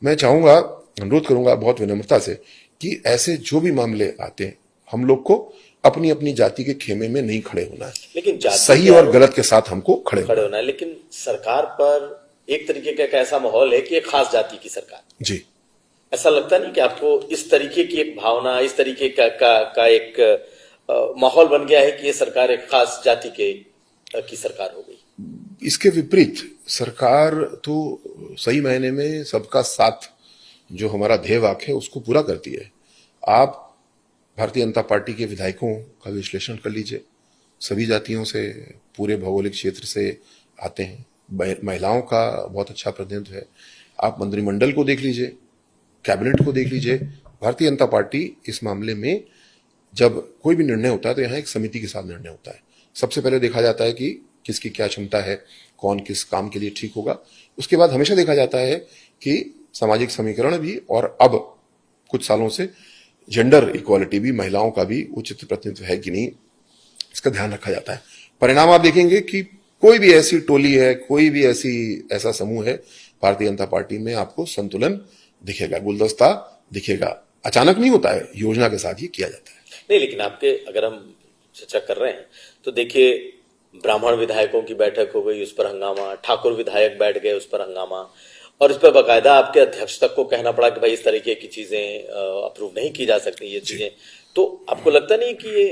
S2: मैं चाहूंगा, अनुरोध करूंगा बहुत विनम्रता से कि ऐसे जो भी मामले आते हैं, हम लोग को अपनी अपनी जाति के खेमे में नहीं खड़े होना है,
S1: लेकिन
S2: सही और गलत के साथ हमको खड़े
S1: होना है। लेकिन सरकार पर एक तरीके का ऐसा माहौल है कि एक खास जाति की सरकार
S2: जी।
S1: ऐसा लगता नहीं कि आपको इस तरीके की एक भावना, इस तरीके का एक माहौल बन गया है कि ये सरकार एक खास जाति की सरकार हो गई?
S2: इसके विपरीत सरकार तो सही मायने में सबका साथ, जो हमारा ध्येय वाक्य है, उसको पूरा करती है। आप भारतीय जनता पार्टी के विधायकों का विश्लेषण कर लीजिए, सभी जातियों से, पूरे भौगोलिक क्षेत्र से आते हैं। महिलाओं का बहुत अच्छा प्रतिनिधित्व है। आप मंत्रिमंडल को देख लीजिए, कैबिनेट को देख लीजिए। भारतीय जनता पार्टी इस मामले में जब कोई भी निर्णय होता है तो यहाँ एक समिति के साथ निर्णय होता है। सबसे पहले देखा जाता है कि किसकी क्या क्षमता है, कौन किस काम के लिए ठीक होगा। उसके बाद हमेशा देखा जाता है कि सामाजिक समीकरण भी, और अब कुछ सालों से जेंडर इक्वालिटी भी, महिलाओं का भी उचित प्रतिनिधित्व है कि नहीं, इसका ध्यान रखा जाता है। परिणाम आप देखेंगे कि कोई भी ऐसी टोली है, कोई भी ऐसा समूह है, भारतीय जनता पार्टी में आपको संतुलन दिखेगा, गुलदस्ता दिखेगा। अचानक नहीं होता है, योजना के साथ ये किया जाता है।
S1: नहीं, लेकिन आपके अगर हम चर्चा कर रहे हैं तो देखिए, ब्राह्मण विधायकों की बैठक हो गई, उस पर हंगामा, ठाकुर विधायक बैठ गए, उस पर हंगामा, और इस पर बकायदा आपके अध्यक्ष तक को कहना पड़ा कि भाई इस तरीके की चीजें अप्रूव नहीं की जा सकती, ये चीजें। तो आपको लगता नहीं कि ये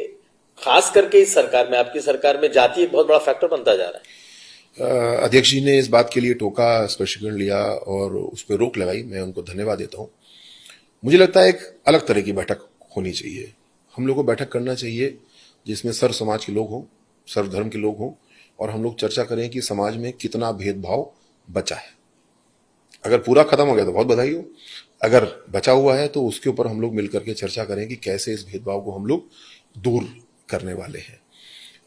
S1: खास करके इस सरकार में, आपकी सरकार में, जाति एक बहुत बड़ा फैक्टर बनता जा रहा है?
S2: अध्यक्ष जी ने इस बात के लिए टोका, स्पष्टीकरण लिया और उस पर रोक लगाई, मैं उनको धन्यवाद देता हूं। मुझे लगता है एक अलग तरह की बैठक होनी चाहिए। हम लोग को बैठक करना चाहिए जिसमें सर्व समाज के लोग हों, सर्व धर्म के लोग हों, और हम लोग चर्चा करें कि समाज में कितना भेदभाव बचा है। अगर पूरा खत्म हो गया तो बहुत बधाई हो, अगर बचा हुआ है तो उसके ऊपर हम लोग मिलकर के चर्चा करें कि कैसे इस भेदभाव को हम लोग दूर करने वाले हैं।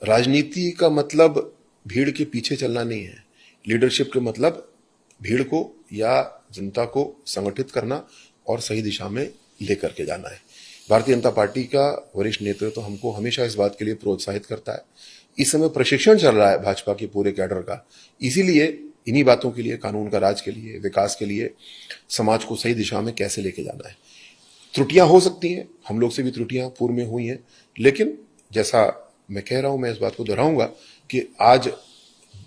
S2: राजनीति का मतलब भीड़ के पीछे चलना नहीं है। लीडरशिप का मतलब भीड़ को या जनता को संगठित करना और सही दिशा में लेकर के जाना है। भारतीय जनता पार्टी का वरिष्ठ नेतृत्व तो हमको हमेशा इस बात के लिए प्रोत्साहित करता है। इस समय प्रशिक्षण चल रहा है भाजपा के पूरे कैडर का, इसीलिए इन्हीं बातों के लिए, कानून का राज के लिए, विकास के लिए, समाज को सही दिशा में कैसे लेके जाना है। त्रुटियां हो सकती हैं, हम लोग से भी त्रुटियां पूर्व में हुई हैं, लेकिन जैसा मैं कह रहा हूं, मैं इस बात को दोहराऊंगा कि आज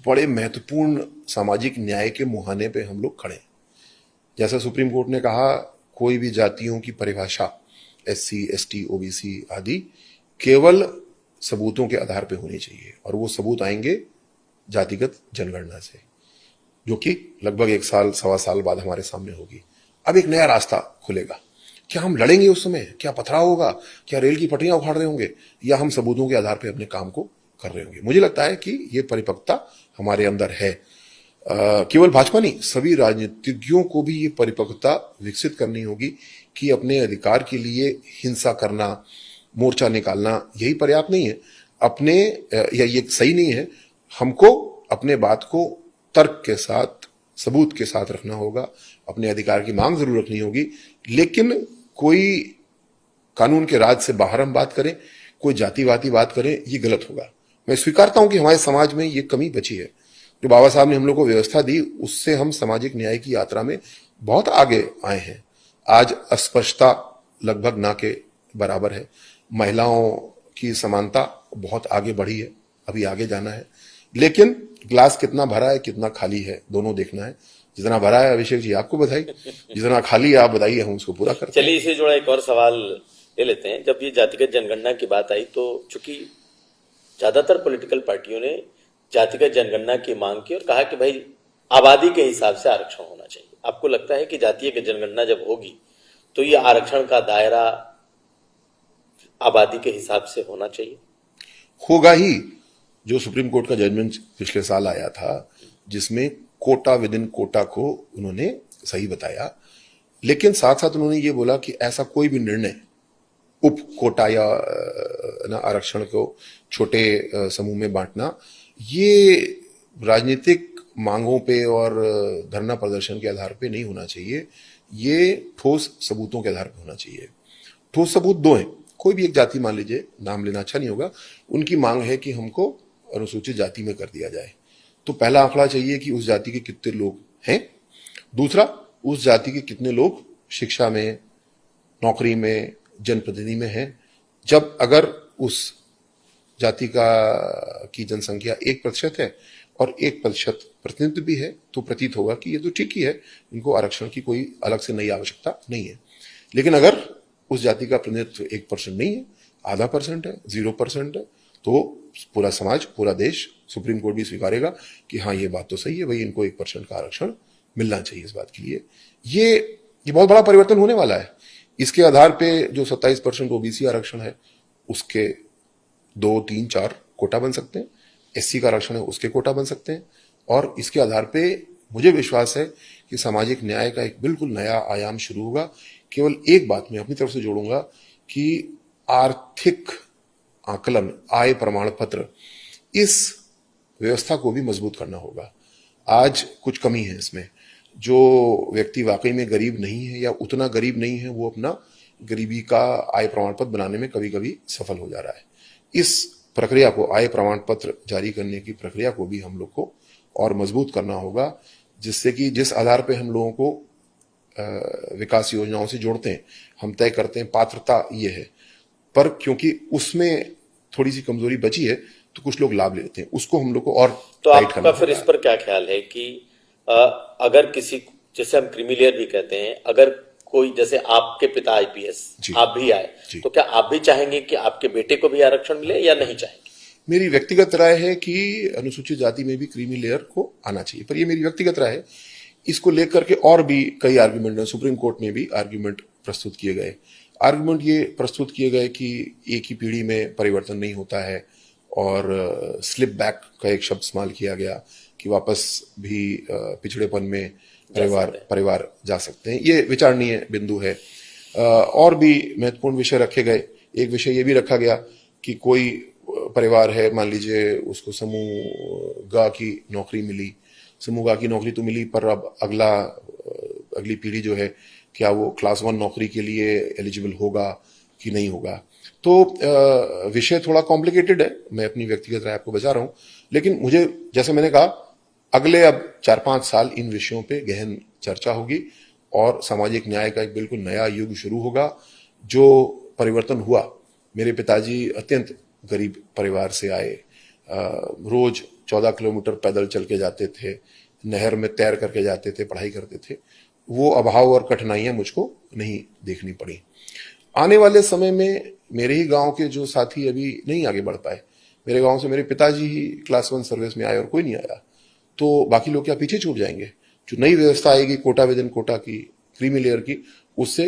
S2: बड़े महत्वपूर्ण सामाजिक न्याय के मुहाने पे हम लोग खड़े हैं। जैसा सुप्रीम कोर्ट ने कहा, कोई भी जातियों की परिभाषा SC, ST, OBC आदि केवल सबूतों के आधार पर होनी चाहिए, और वो सबूत आएंगे जातिगत जनगणना से, जो कि लगभग 1 साल, 1.25 साल बाद हमारे सामने होगी। अब एक नया रास्ता खुलेगा। क्या हम लड़ेंगे उस समय? क्या पथराव होगा? क्या रेल की पटरियां उखाड़ रहे होंगे? या हम सबूतों के आधार पर अपने काम को कर रहे होंगे? मुझे लगता है कि ये परिपक्वता हमारे अंदर है। केवल भाजपा नहीं, सभी राजनीतिज्ञों को भी ये परिपक्वता विकसित करनी होगी कि अपने अधिकार के लिए हिंसा करना, मोर्चा निकालना यही पर्याप्त नहीं है, अपने या ये सही नहीं है। हमको अपने बात को तर्क के साथ, सबूत के साथ रखना होगा। अपने अधिकार की मांग जरूर रखनी होगी, लेकिन कोई कानून के राज से बाहर हम बात करें, कोई जातिवादी बात करें, ये गलत होगा। मैं स्वीकारता हूं कि हमारे समाज में ये कमी बची है। जो बाबा साहब ने हम लोग को व्यवस्था दी, उससे हम सामाजिक न्याय की यात्रा में बहुत आगे आए हैं। आज अस्पृश्यता लगभग ना के बराबर है। महिलाओं की समानता बहुत आगे बढ़ी है, अभी आगे जाना है। लेकिन ग्लास कितना भरा है, कितना खाली है, दोनों देखना है। जितना भरा है, अभिषेक जी आपको बधाई, जितना खाली है आप बताइए, हम उसको पूरा करते हैं।
S1: चलिए, इससे जुड़ा एक और सवाल ले लेते हैं। जब ये जातिगत जनगणना की बात आई तो चूंकि ज्यादातर पॉलिटिकल पार्टियों ने जातिगत जनगणना की मांग की और कहा कि भाई आबादी के हिसाब से आरक्षण होना चाहिए। आपको लगता है कि जातीय जनगणना जब होगी तो ये आरक्षण का दायरा आबादी के हिसाब से होना चाहिए?
S2: होगा ही। जो सुप्रीम कोर्ट का जजमेंट पिछले साल आया था, जिसमें कोटा विद इन कोटा को उन्होंने सही बताया, लेकिन साथ साथ उन्होंने ये बोला कि ऐसा कोई भी निर्णय उप कोटा या आरक्षण को छोटे समूह में बांटना, ये राजनीतिक मांगों पे और धरना प्रदर्शन के आधार पे नहीं होना चाहिए। ये ठोस सबूतों के आधार पर होना चाहिए। ठोस सबूत 2 हैं। कोई भी एक जाति, मान लीजिए, नाम लेना अच्छा नहीं होगा, उनकी मांग है कि हमको अनुसूचित जाति में कर दिया जाए, तो पहला आंकड़ा चाहिए कि उस जाति के कितने लोग हैं। दूसरा, उस जाति के कितने लोग शिक्षा में, नौकरी में, जनप्रतिनिधि में हैं। जब अगर उस जाति की जनसंख्या 1% है और 1% प्रतिनिधित्व भी है, तो प्रतीत होगा कि ये तो ठीक ही है, इनको आरक्षण की कोई अलग से नई आवश्यकता नहीं है। लेकिन अगर उस जाति का प्रतिनिधित्व 1% नहीं है, आधा % है, 0% है, तो पूरा समाज, पूरा देश, सुप्रीम कोर्ट भी स्वीकारेगा कि हाँ, ये बात तो सही है भाई, इनको 1% का आरक्षण मिलना चाहिए। इस बात के लिए ये बहुत बड़ा परिवर्तन होने वाला है। इसके आधार पे जो 27% OBC आरक्षण है, उसके 2, 3, 4 कोटा बन सकते हैं। SC का आरक्षण है, उसके कोटा बन सकते हैं। और इसके आधार पे मुझे विश्वास है कि सामाजिक न्याय का एक बिल्कुल नया आयाम शुरू होगा। केवल एक बात मैं अपनी तरफ से जोड़ूंगा कि आर्थिक आकलन, आय प्रमाण पत्र, इस व्यवस्था को भी मजबूत करना होगा। आज कुछ कमी है इसमें। जो व्यक्ति वाकई में गरीब नहीं है या उतना गरीब नहीं है, वो अपना गरीबी का आय प्रमाण पत्र बनाने में कभी कभी सफल हो जा रहा है। इस प्रक्रिया को, आय प्रमाण पत्र जारी करने की प्रक्रिया को भी हम लोग को और मजबूत करना होगा, जिससे कि जिस आधार पे हम लोगों को विकास योजनाओं से जोड़ते हैं, हम तय करते हैं पात्रता ये है, पर क्योंकि उसमें थोड़ी सी कमजोरी बची है तो कुछ लोग लाभ लेते हैं, उसको हम लोग को और
S1: तो
S2: टाइट करना
S1: आपका फिर इस पर क्या ख्याल है कि अगर किसी, जैसे हम क्रीमी लेयर भी कहते हैं, अगर कोई, जैसे आपके पिता आईपीएस,
S2: जी।
S1: आप भी आए,
S2: जी।
S1: तो क्या आप भी चाहेंगे कि आपके बेटे को भी आरक्षण मिले या नहीं चाहेंगे?
S2: मेरी व्यक्तिगत राय है कि अनुसूचित जाति में भी क्रीमी लेयर को आना चाहिए, पर ये मेरी व्यक्तिगत राय है। इसको लेकर के और भी कई आर्गुमेंट, सुप्रीम कोर्ट में भी आर्गुमेंट प्रस्तुत किए गए। आर्गुमेंट ये प्रस्तुत किए गए कि एक ही पीढ़ी में परिवर्तन नहीं होता है, और स्लिप बैक का एक शब्द इस्तेमाल किया गया कि वापस भी पिछड़ेपन में परिवार जा सकते हैं। ये विचारणीय बिंदु है। और भी महत्वपूर्ण विषय रखे गए। एक विषय ये भी रखा गया कि कोई परिवार है, मान लीजिए उसको समूह ग की नौकरी मिली, समूह ग की नौकरी तो मिली, पर अब अगली पीढ़ी जो है, क्या वो क्लास 1 नौकरी के लिए एलिजिबल होगा कि नहीं होगा। तो विषय थोड़ा कॉम्प्लिकेटेड है, मैं अपनी व्यक्तिगत राय आपको बता रहा हूं, लेकिन मुझे, जैसे मैंने कहा, अगले अब 4-5 साल इन विषयों पे गहन चर्चा होगी और सामाजिक न्याय का एक बिल्कुल नया युग शुरू होगा। जो परिवर्तन हुआ, मेरे पिताजी अत्यंत गरीब परिवार से आए, रोज 14 किलोमीटर पैदल चल के जाते थे, नहर में तैर करके जाते थे, पढ़ाई करते थे। वो अभाव और कठिनाइयां मुझको नहीं देखनी पड़ी। आने वाले समय में मेरे ही गांव के जो साथी अभी नहीं आगे बढ़ पाए, मेरे गांव से मेरे पिताजी ही क्लास 1 सर्विस में आए और कोई नहीं आया, तो बाकी लोग क्या पीछे छूट जाएंगे? जो नई व्यवस्था आएगी कोटा विद कोटा की, क्रीमी लेयर की, उससे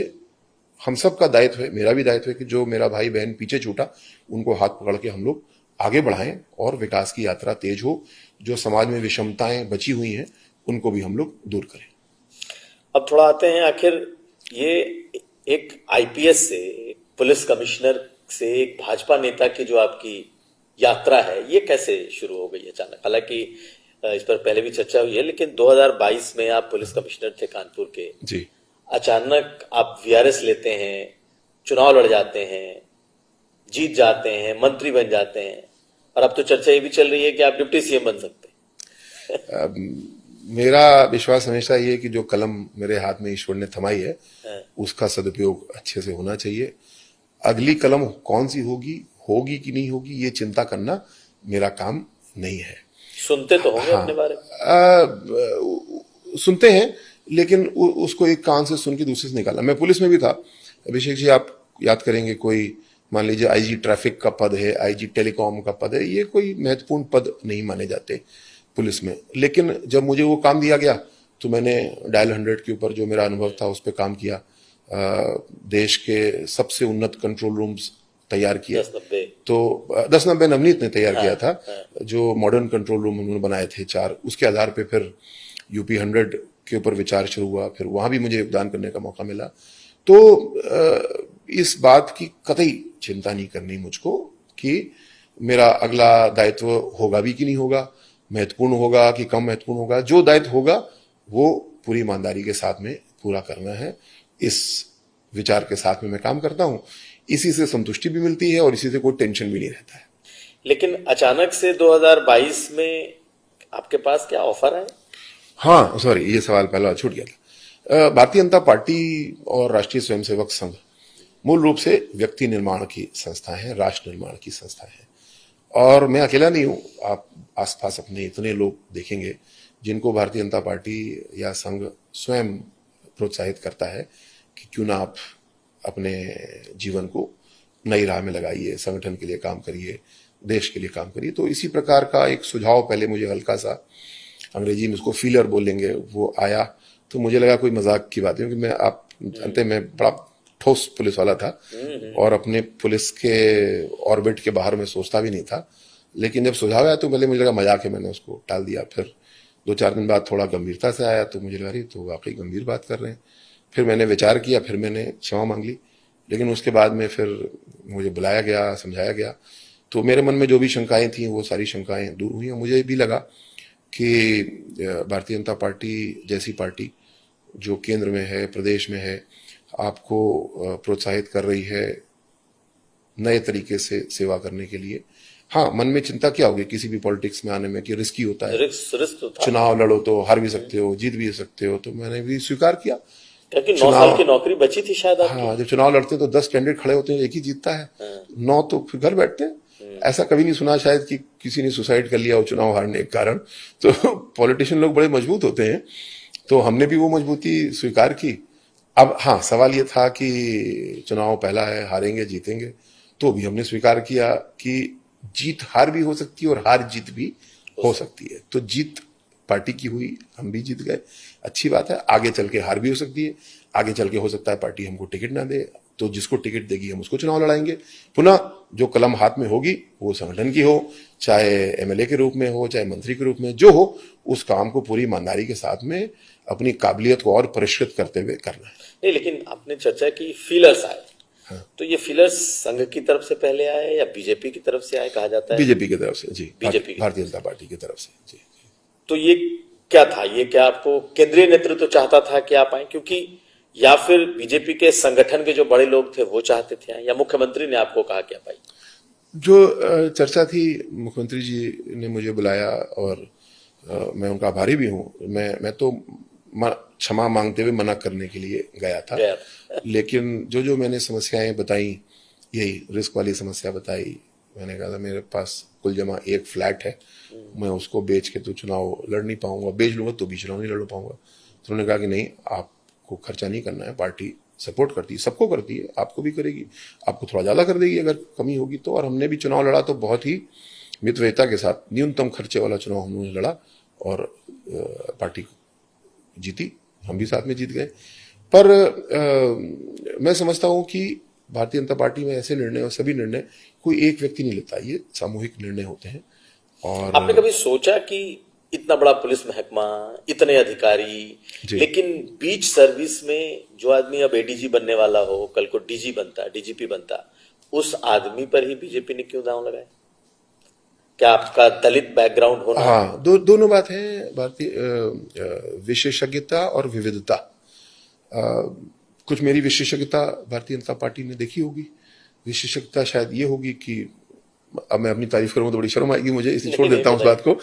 S2: हम सब का दायित्व है, मेरा भी दायित्व है कि जो मेरा भाई बहन पीछे छूटा, उनको हाथ पकड़ के हम लोग आगे बढ़ाएं और विकास की यात्रा तेज हो। जो समाज में विषमताएं बची हुई हैं, उनको भी हम लोग दूर करें।
S1: अब थोड़ा आते हैं, आखिर ये एक आईपीएस से, एक पुलिस कमिश्नर से, एक भाजपा नेता की जो आपकी यात्रा है, ये कैसे शुरू हो गई अचानक? हालांकि इस पर पहले भी चर्चा हुई है, लेकिन 2022 में आप पुलिस कमिश्नर थे कानपुर के
S2: जी।
S1: अचानक आप वीआरएस लेते हैं, चुनाव लड़ जाते हैं, जीत जाते हैं, मंत्री बन जाते हैं, और अब तो चर्चा ये भी चल रही है कि आप डिप्टी सीएम बन सकते हैं।
S2: मेरा विश्वास हमेशा ये कि जो कलम मेरे हाथ में ईश्वर ने थमाई है, उसका सदुपयोग अच्छे से होना चाहिए। अगली कलम कौन सी होगी कि नहीं होगी, ये चिंता करना मेरा काम नहीं है।
S1: सुनते तो होंगे अपने बारे में?
S2: सुनते हैं, लेकिन उसको एक कान से सुन के दूसरे से निकालना। मैं पुलिस में भी था, अभिषेक जी, आप याद करेंगे, कोई मान लीजिए आईजी ट्रैफिक का पद है, आईजी टेलीकॉम का पद है, ये कोई महत्वपूर्ण पद नहीं माने जाते पुलिस में। लेकिन जब मुझे वो काम दिया गया तो मैंने डायल 100 के ऊपर जो मेरा अनुभव था उस पर काम किया। देश के सबसे उन्नत कंट्रोल रूम्स तैयार किया।
S1: 10-90
S2: तो 10-90 नवनीत ने तैयार किया था, जो मॉडर्न कंट्रोल रूम उन्होंने बनाए थे 4। उसके आधार पे फिर यूपी 100 के ऊपर विचार शुरू हुआ, फिर वहां भी मुझे योगदान करने का मौका मिला। तो इस बात की कतई चिंता नहीं करनी मुझको कि मेरा अगला दायित्व होगा भी कि नहीं होगा, महत्वपूर्ण होगा कि कम महत्वपूर्ण होगा। जो दायित्व होगा वो पूरी ईमानदारी के साथ में पूरा करना है। इस विचार के साथ में मैं काम करता हूं, इसी से संतुष्टि भी मिलती है और इसी से कोई टेंशन भी नहीं रहता है।
S1: लेकिन अचानक से 2022 में आपके पास क्या ऑफर है?
S2: हाँ, सॉरी, ये सवाल पहला छूट गया था। भारतीय जनता पार्टी और राष्ट्रीय स्वयंसेवक संघ मूल रूप से व्यक्ति निर्माण की संस्था है, राष्ट्र निर्माण की संस्था है। और मैं अकेला नहीं हूं, आप आसपास अपने इतने लोग देखेंगे जिनको भारतीय जनता पार्टी या संघ स्वयं प्रोत्साहित करता है कि क्यों ना आप अपने जीवन को नई राह में लगाइए, संगठन के लिए काम करिए, देश के लिए काम करिए। तो इसी प्रकार का एक सुझाव पहले मुझे हल्का सा, अंग्रेजी में उसको फीलर बोलेंगे, वो आया, तो मुझे लगा कोई मजाक की बात है, क्योंकि अंत में बड़ा ठोस पुलिस वाला था और अपने पुलिस के ऑर्बिट के बाहर में सोचता भी नहीं था। लेकिन जब सुझाव आया तो पहले मुझे लगा मजाक है, मैंने उसको टाल दिया। फिर 2-4 दिन बाद थोड़ा गंभीरता से आया तो मुझे लगा रही तो वाकई गंभीर बात कर रहे हैं। फिर मैंने विचार किया, फिर मैंने क्षमा मांग ली, लेकिन उसके बाद में फिर मुझे बुलाया गया, समझाया गया, तो मेरे मन में जो भी शंकाएं थी वो सारी शंकाएं दूर हुई। और मुझे भी लगा कि भारतीय जनता पार्टी जैसी पार्टी जो केंद्र में है, प्रदेश में है, आपको प्रोत्साहित कर रही है नए तरीके से सेवा करने के लिए। हाँ, मन में चिंता क्या होगी किसी भी पॉलिटिक्स में आने में कि रिस्की होता है,
S1: रिस्क तो था,
S2: चुनाव लड़ो तो हार भी सकते हो, जीत भी सकते हो, तो मैंने भी स्वीकार किया।
S1: क्योंकि 9 साल की नौकरी बची थी शायद आपकी।
S2: हाँ, जब चुनाव लड़ते हैं तो 10 कैंडिडेट खड़े होते हैं, एक ही जीतता है, 9 तो फिर घर बैठते हैं। ऐसा कभी नहीं सुना शायद कि किसी ने सुसाइड कर लिया हो चुनाव हारने के कारण। तो पॉलिटिशियन लोग बड़े मजबूत होते हैं, तो हमने भी वो मजबूती स्वीकार की। अब हाँ, सवाल ये था कि चुनाव पहला है, हारेंगे जीतेंगे, तो भी हमने स्वीकार किया कि जीत हार भी हो सकती है और हार जीत भी हो सकती है। तो जीत पार्टी की हुई, हम भी जीत गए, अच्छी बात है। आगे चल के हार भी हो सकती है, आगे चल के हो सकता है पार्टी हमको टिकट ना दे, तो जिसको टिकट देगी हम उसको चुनाव लड़ाएंगे। पुनः जो कलम हाथ में होगी वो संगठन की हो, चाहे एमएलए के रूप में हो, चाहे मंत्री के रूप में, जो हो उस काम को पूरी ईमानदारी के साथ में अपनी काबिलियत को और परिष्कृत करते हुए करना है।
S1: नहीं, लेकिन आपने चर्चा की फीलर्स आए, हाँ। तो ये फीलर्स संघ की तरफ से पहले आए या बीजेपी की तरफ से आए, कहा जाता है
S2: बीजेपी की तरफ से जी,
S1: बीजेपी
S2: भारतीय जनता पार्टी की तरफ से जी।
S1: तो ये क्या था, ये क्या आपको केंद्रीय नेतृत्व चाहता था कि आप आए, क्योंकि या फिर बीजेपी के संगठन के जो बड़े लोग थे वो चाहते थे, या मुख्यमंत्री ने आपको कहा क्या भाई?
S2: जो चर्चा थी, मुख्यमंत्री जी ने मुझे बुलाया और मैं उनका आभारी भी हूँ। मैं तो क्षमा मांगते हुए मना करने के लिए गया था। लेकिन जो मैंने समस्याएं बताई, यही रिस्क वाली समस्या बताई, मैंने कहा था मेरे पास कुल जमा एक फ्लैट है, मैं उसको बेच के तो चुनाव लड़ नहीं पाऊंगा, बेच लूंगा तो भी चुनाव नहीं लड़ पाऊंगा। तो उन्होंने कहा कि नहीं, आपको खर्चा नहीं करना है, पार्टी सपोर्ट करती है, सबको करती है, आपको भी करेगी, आपको थोड़ा ज्यादा कर देगी अगर कमी होगी तो। और हमने भी चुनाव लड़ा तो बहुत ही मितव्ययिता के साथ, न्यूनतम खर्चे वाला चुनाव हमने लड़ा और पार्टी जीती, हम भी साथ में जीत गए। पर मैं समझता हूं कि भारतीय जनता पार्टी में ऐसे निर्णय और सभी निर्णय कोई एक व्यक्ति नहीं लेता, ये सामूहिक निर्णय होते हैं। और
S1: आपने कभी सोचा कि इतना बड़ा पुलिस महकमा, इतने अधिकारी, लेकिन बीच सर्विस में जो आदमी अब एडीजी बनने वाला हो, कल को डीजी बनता, डीजीपी बनता, उस आदमी पर ही बीजेपी ने क्यों दांव लगाया? क्या आपका दलित बैकग्राउंड होना?
S2: हाँ, दोनों बात है। भारतीय विशेषज्ञता और विविधता। कुछ मेरी विशेषज्ञता भारतीय जनता पार्टी ने देखी होगी। विशेषज्ञता शायद ये होगी कि अब मैं अपनी तारीफ करूंगा तो बड़ी शर्म आएगी मुझे, इसलिए छोड़ देता हूं उस बात को।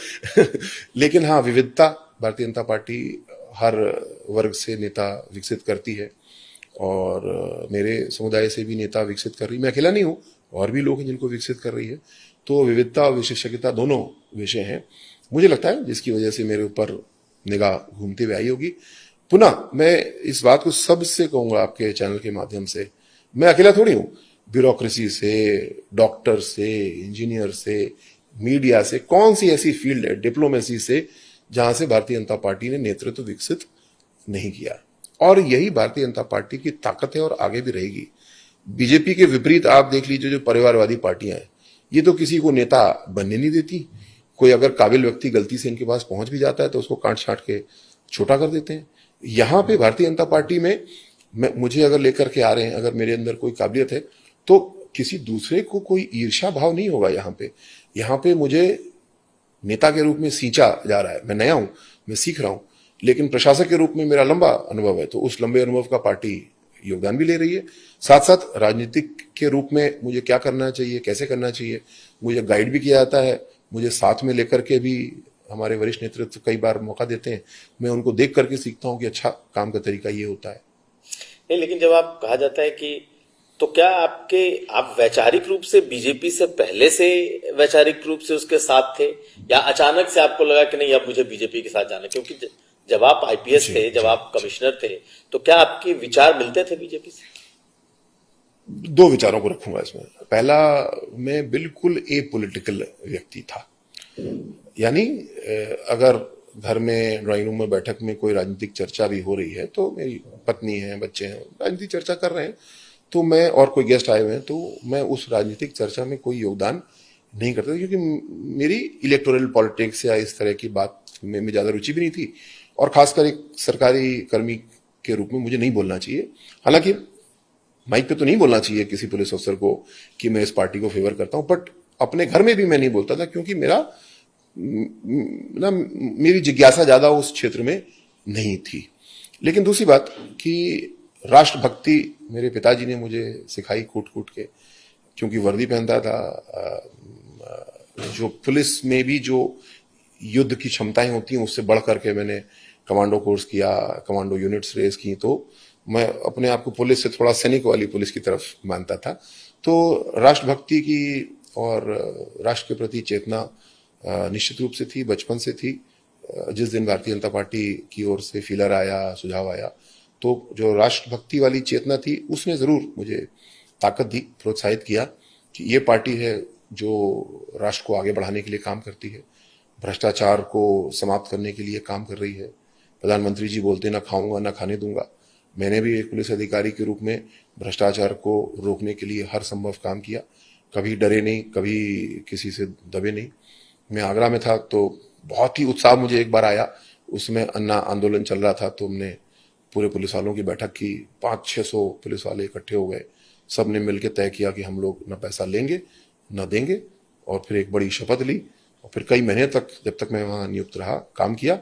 S2: लेकिन हाँ, विविधता, भारतीय जनता पार्टी हर वर्ग से नेता विकसित करती है और मेरे समुदाय से भी नेता विकसित कर रही। मैं अकेला नहीं हूं, और भी लोग हैं जिनको विकसित कर रही है। तो विविधता और विशेषज्ञता दोनों विषय हैं, मुझे लगता है, जिसकी वजह से मेरे ऊपर निगाह घूमती हुई आई होगी। पुनः मैं इस बात को सबसे कहूंगा आपके चैनल के माध्यम से, मैं अकेला थोड़ी हूं। ब्यूरोक्रेसी से, डॉक्टर से, इंजीनियर से, मीडिया से, कौन सी ऐसी फील्ड है, डिप्लोमेसी से, जहां से भारतीय जनता पार्टी ने नेतृत्व विकसित नहीं किया। और यही भारतीय जनता पार्टी की ताकत है और आगे भी रहेगी। बीजेपी के विपरीत आप देख लीजिए, जो परिवारवादी पार्टियां हैं, ये तो किसी को नेता बनने नहीं देती। कोई अगर काबिल व्यक्ति गलती से इनके पास पहुंच भी जाता है तो उसको काट छाट के छोटा कर देते हैं। यहां पे भारतीय जनता पार्टी में मुझे अगर लेकर के आ रहे हैं, अगर मेरे अंदर कोई काबिलियत है, तो किसी दूसरे को कोई ईर्ष्या भाव नहीं होगा। यहाँ पे मुझे नेता के रूप में सींचा जा रहा है। मैं नया हूं, मैं सीख रहा हूं, लेकिन प्रशासक के रूप में मेरा लंबा अनुभव है, तो उस लंबे अनुभव का पार्टी योगदान भी ले रही है। साथ साथ राजनीतिक के रूप में मुझे क्या करना चाहिए, कैसे करना चाहिए, मुझे गाइड भी किया जाता है। मुझे साथ में लेकर के भी हमारे वरिष्ठ नेतृत्व कई बार मौका देते हैं, मैं उनको देख करके सीखता हूं कि अच्छा काम का तरीका ये होता है।
S1: नहीं, लेकिन जब आप कहा जाता है कि तो क्या आप वैचारिक रूप से बीजेपी से पहले से वैचारिक रूप से उसके साथ थे, या अचानक से आपको लगा कि नहीं अब मुझे बीजेपी के साथ जाना? क्योंकि जब आप आईपीएस थे, जब आप कमिश्नर थे, तो क्या आपके विचार मिलते थे बीजेपी से?
S2: दो विचारों को रखूंगा इसमें। पहला, मैं बिल्कुल एपॉलिटिकल व्यक्ति था, यानी अगर घर में ड्राइंग रूम में बैठक में कोई राजनीतिक चर्चा भी हो रही है, तो मेरी पत्नी है, बच्चे हैं, राजनीतिक चर्चा कर रहे हैं, तो मैं, और कोई गेस्ट आए हुए हैं, तो मैं उस राजनीतिक चर्चा में कोई योगदान नहीं करता, क्योंकि मेरी इलेक्टोरल पॉलिटिक्स या इस तरह की बात में ज्यादा रुचि भी नहीं थी, और खासकर एक सरकारी कर्मी के रूप में मुझे नहीं बोलना चाहिए। हालांकि माइक पे तो नहीं बोलना चाहिए किसी पुलिस अफसर को कि मैं इस पार्टी को फेवर करता हूं, बट अपने घर में भी मैं नहीं बोलता था, क्योंकि मेरी जिज्ञासा ज्यादा उस क्षेत्र में नहीं थी। लेकिन दूसरी बात कि राष्ट्रभक्ति मेरे पिताजी ने मुझे सिखाई कूट कूट के, क्योंकि वर्दी पहनता था। जो पुलिस में भी जो युद्ध की क्षमताएं होती हैं उससे बढ़ करके मैंने कमांडो कोर्स किया, कमांडो यूनिट्स रेस की, तो मैं अपने आप को पुलिस से थोड़ा सैनिक वाली पुलिस की तरफ मानता था। तो राष्ट्रभक्ति की और राष्ट्र के प्रति चेतना निश्चित रूप से थी, बचपन से थी। जिस दिन भारतीय जनता पार्टी की ओर से फीलर आया, सुझाव आया, तो जो राष्ट्रभक्ति वाली चेतना थी उसने जरूर मुझे ताकत दी, प्रोत्साहित किया कि ये पार्टी है जो राष्ट्र को आगे बढ़ाने के लिए काम करती है, भ्रष्टाचार को समाप्त करने के लिए काम कर रही है। प्रधानमंत्री जी बोलते ना खाऊंगा ना खाने दूंगा, मैंने भी एक पुलिस अधिकारी के रूप में भ्रष्टाचार को रोकने के लिए हर संभव काम किया, कभी डरे नहीं, कभी किसी से दबे नहीं। मैं आगरा में था तो बहुत ही उत्साह मुझे एक बार आया, उसमें अन्ना आंदोलन चल रहा था, तो हमने पूरे पुलिस वालों की बैठक की, 500-600 पुलिस वाले इकट्ठे हो गए, सब ने मिलकर तय किया कि हम लोग न पैसा लेंगे न देंगे, और फिर एक बड़ी शपथ ली, और फिर कई महीने तक, जब तक मैं वहां नियुक्त रहा, काम किया।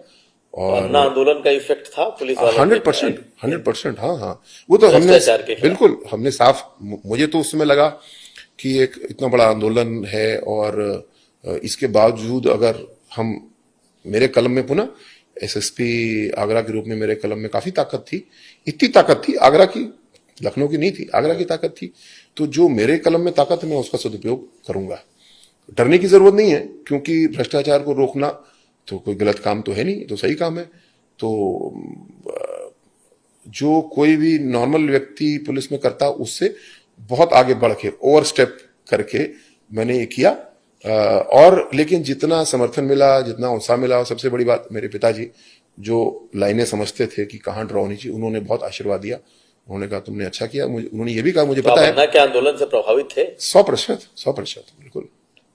S2: और
S1: अन्ना आंदोलन का इफेक्ट था पुलिस वालों
S2: 100%, हाँ, वो तो हमने बिल्कुल, हमने साफ, मुझे तो उस समय लगा कि एक इतना बड़ा आंदोलन है और इसके बावजूद अगर हम, मेरे कलम में पुनः एसएसपी आगरा के रूप में मेरे कलम में काफी ताकत थी, इतनी ताकत थी आगरा की, लखनऊ की नहीं थी, आगरा की ताकत थी, तो जो मेरे कलम में ताकत है मैं उसका सदुपयोग करूंगा। डरने की जरूरत नहीं है, क्योंकि भ्रष्टाचार को रोकना तो कोई गलत काम तो है नहीं, तो सही काम है। तो जो कोई भी नॉर्मल व्यक्ति पुलिस में करता उससे बहुत आगे बढ़ के, ओवर स्टेप करके मैंने ये किया। और लेकिन जितना समर्थन मिला, जितना उत्साह मिला, और सबसे बड़ी बात मेरे पिताजी जो लाइनें समझते थे कि कहाँ ड्रॉ होनी चाहिए, उन्होंने बहुत आशीर्वाद दिया। उन्होंने कहा तुमने अच्छा किया, उन्होंने ये भी कहा मुझे पता है।
S1: अन्ना के आंदोलन से प्रभावित थे?
S2: 100% बिल्कुल।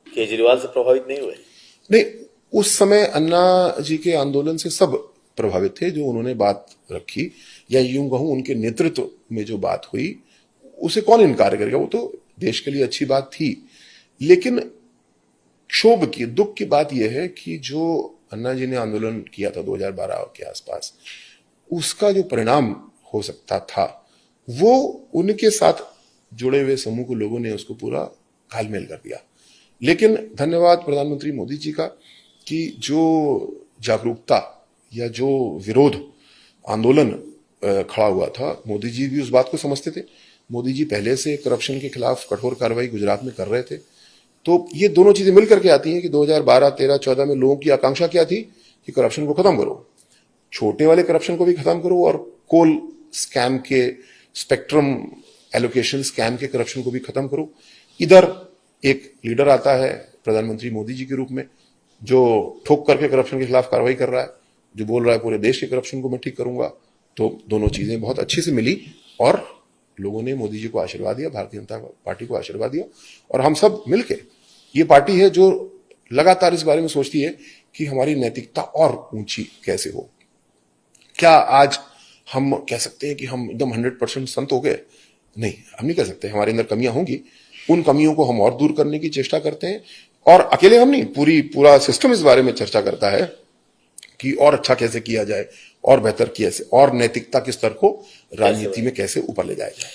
S1: केजरीवाल से प्रभावित नहीं हुए?
S2: नहीं, उस समय अन्ना जी के आंदोलन से सब प्रभावित थे, जो उन्होंने बात रखी, या यूं कहूं उनके नेतृत्व में जो बात हुई उसे कौन इनकार करेगा, वो तो देश के लिए अच्छी बात थी। लेकिन क्षोभ की, दुख की बात यह है कि जो अन्ना जी ने आंदोलन किया था 2012 के आसपास, उसका जो परिणाम हो सकता था वो उनके साथ जुड़े हुए समूह के लोगों ने उसको पूरा घालमेल कर दिया। लेकिन धन्यवाद प्रधानमंत्री मोदी जी का कि जो जागरूकता या जो विरोध आंदोलन खड़ा हुआ था, मोदी जी भी उस बात को समझते थे। मोदी जी पहले से करप्शन के खिलाफ कठोर कार्रवाई गुजरात में कर रहे थे। तो ये दोनों चीजें मिलकर के आती हैं कि 2012, 13, 14 में लोगों की आकांक्षा क्या थी कि करप्शन को खत्म करो, छोटे वाले करप्शन को भी खत्म करो, और कोल स्कैम के, स्पेक्ट्रम एलोकेशन स्कैम के करप्शन को भी खत्म करो। इधर एक लीडर आता है प्रधानमंत्री मोदी जी के रूप में, जो ठोक करके करप्शन के खिलाफ कार्रवाई कर रहा है, जो बोल रहा है पूरे देश के करप्शन को मैं ठीक करूंगा। तो दोनों चीजें बहुत अच्छी से मिली और लोगों ने मोदी जी को आशीर्वाद दिया, भारतीय जनता पार्टी को आशीर्वाद दिया, और हम सब मिलके, ये पार्टी है जो लगातार इस बारे में सोचती है कि हमारी नैतिकता और ऊंची कैसे हो। क्या आज हम कह सकते हैं कि हम एकदम 100% संत हो गए? नहीं, हम नहीं कह सकते। हमारे अंदर कमियां होंगी, उन कमियों को हम और दूर करने की चेष्टा करते हैं, और अकेले हम नहीं, पूरा सिस्टम इस बारे में चर्चा करता है कि और अच्छा कैसे किया जाए, और बेहतर कैसे, और नैतिकता के स्तर को राजनीति में कैसे ऊपर ले जाया जाए।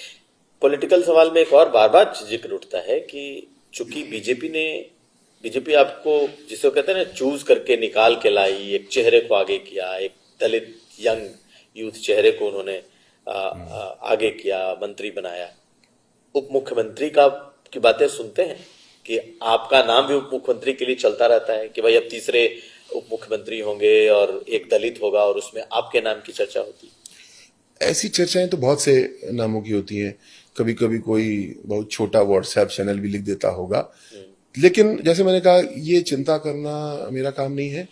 S1: पॉलिटिकल सवाल में एक और बार बार जिक्र उठता है कि चूंकि बीजेपी आपको, जिसे कहते हैं ना, चूज करके निकाल के लाई, एक चेहरे को आगे किया, एक दलित यंग यूथ चेहरे को उन्होंने आगे किया, मंत्री बनाया। उप मुख्यमंत्री की बातें सुनते हैं कि आपका नाम भी उप मुख्यमंत्री के लिए चलता रहता है कि भाई अब तीसरे उप मुख्यमंत्री होंगे और एक दलित होगा, और उसमें आपके नाम की चर्चा होती है।
S2: ऐसी चर्चाएं तो बहुत से नामों की होती हैं। कभी कभी कोई बहुत छोटा व्हाट्सएप चैनल भी लिख देता होगा, लेकिन जैसे मैंने कहा, ये चिंता करना मेरा काम नहीं है,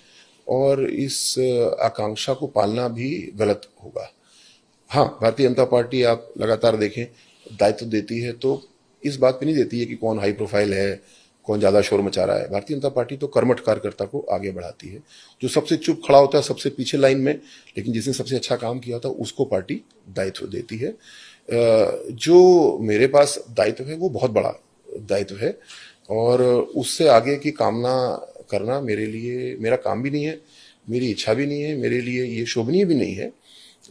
S2: और इस आकांक्षा को पालना भी गलत होगा। हाँ, भारतीय जनता पार्टी आप लगातार देखें दायित्व देती है तो इस बात पे नहीं देती है कि कौन हाई प्रोफाइल है, कौन ज्यादा शोर मचा रहा है। भारतीय जनता पार्टी तो कर्मठ कार्यकर्ता को आगे बढ़ाती है, जो सबसे चुप खड़ा होता है सबसे पीछे लाइन में, लेकिन जिसने सबसे अच्छा काम किया होता है उसको पार्टी दायित्व देती है। जो मेरे पास दायित्व है वो बहुत बड़ा दायित्व है, और उससे आगे की कामना करना मेरे लिए मेरा काम भी नहीं है, मेरी इच्छा भी नहीं है, मेरे लिए ये शोभनीय भी नहीं है।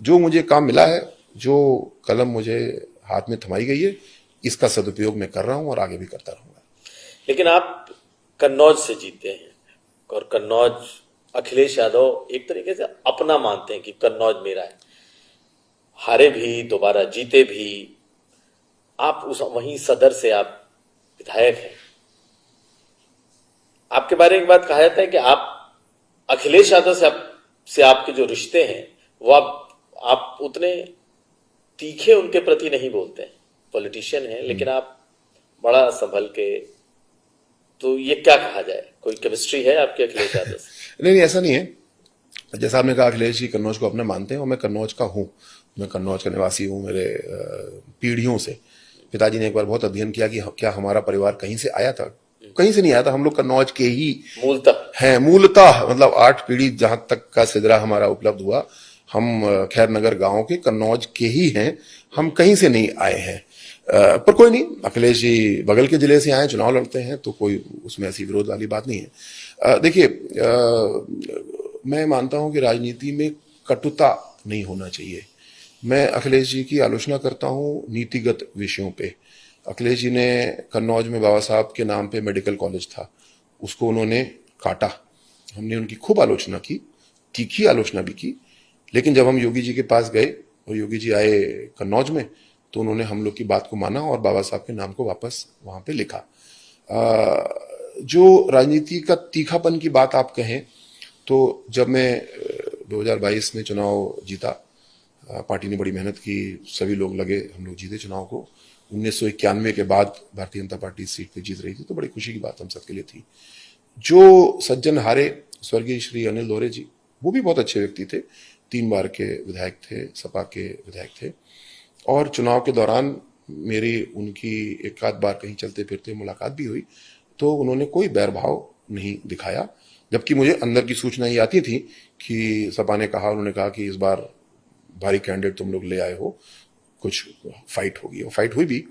S2: जो मुझे काम मिला है, जो कलम मुझे हाथ में थमाई गई है, इसका सदुपयोग मैं कर रहा हूं और आगे भी करता रहूंगा।
S1: लेकिन आप कन्नौज से जीते हैं और कन्नौज अखिलेश यादव एक तरीके से अपना मानते हैं कि कन्नौज मेरा है। हारे भी, दोबारा जीते भी, आप उस वहीं सदर से आप विधायक हैं। आपके बारे में एक बात कहा जाता है कि आप अखिलेश यादव से आपके जो रिश्ते हैं वो आप उतने तीखे उनके प्रति नहीं बोलते हैं। पॉलिटिशियन हैं लेकिन आप बड़ा संभल के, तो ये क्या कहा जाए, कोई केमिस्ट्री है आपके अखिलेश यादव से?
S2: नहीं, ऐसा नहीं है। जैसा आपने कहा, अखिलेश जी कन्नौज को अपना मानते हैं और मैं कन्नौज का हूं, मैं कन्नौज का निवासी हूं। मेरे पीढ़ियों से पिताजी ने एक बार बहुत अध्ययन किया कि क्या हमारा परिवार कहीं से आया था। कहीं से नहीं आया था, हम लोग कन्नौज के ही
S1: मूलतः
S2: हैं, मूलतः। मतलब 8 पीढ़ी जहां तक का सिदरा हमारा उपलब्ध हुआ, हम खैरनगर गांव के कन्नौज के ही हैं, हम कहीं से नहीं आए हैं। पर कोई नहीं, अखिलेश जी बगल के जिले से आए, चुनाव लड़ते हैं, तो कोई उसमें ऐसी विरोध वाली बात नहीं है। देखिए, मैं मानता हूं कि राजनीति में कटुता नहीं होना चाहिए। मैं अखिलेश जी की आलोचना करता हूं नीतिगत विषयों पे। अखिलेश जी ने कन्नौज में बाबा साहब के नाम पे मेडिकल कॉलेज था, उसको उन्होंने काटा। हमने उनकी खूब आलोचना की, तीखी आलोचना भी की, लेकिन जब हम योगी जी के पास गए और योगी जी आए कन्नौज में, तो उन्होंने हम लोग की बात को माना और बाबा साहब के नाम को वापस वहां पे लिखा। जो राजनीति का तीखापन की बात आप कहें, तो जब मैं 2022 में चुनाव जीता, पार्टी ने बड़ी मेहनत की, सभी लोग लगे, हम लोग जीते चुनाव को। 1991 के बाद भारतीय जनता पार्टी इस सीट पे जीत रही थी, तो बड़ी खुशी की बात हम सबके लिए थी। जो सज्जन हारे, स्वर्गीय श्री अनिल दोहरे जी, वो भी बहुत अच्छे व्यक्ति थे, 3 बार के विधायक थे, सपा के विधायक थे, और चुनाव के दौरान मेरी उनकी एक आध बार कहीं चलते फिरते मुलाकात भी हुई, तो उन्होंने कोई बैरभाव नहीं दिखाया। जबकि मुझे अंदर की सूचना ये आती थी कि सपा ने कहा, उन्होंने कहा कि इस बार भारी कैंडिडेट तुम लोग ले आए हो, कुछ फाइट होगी, और फाइट हुई भी,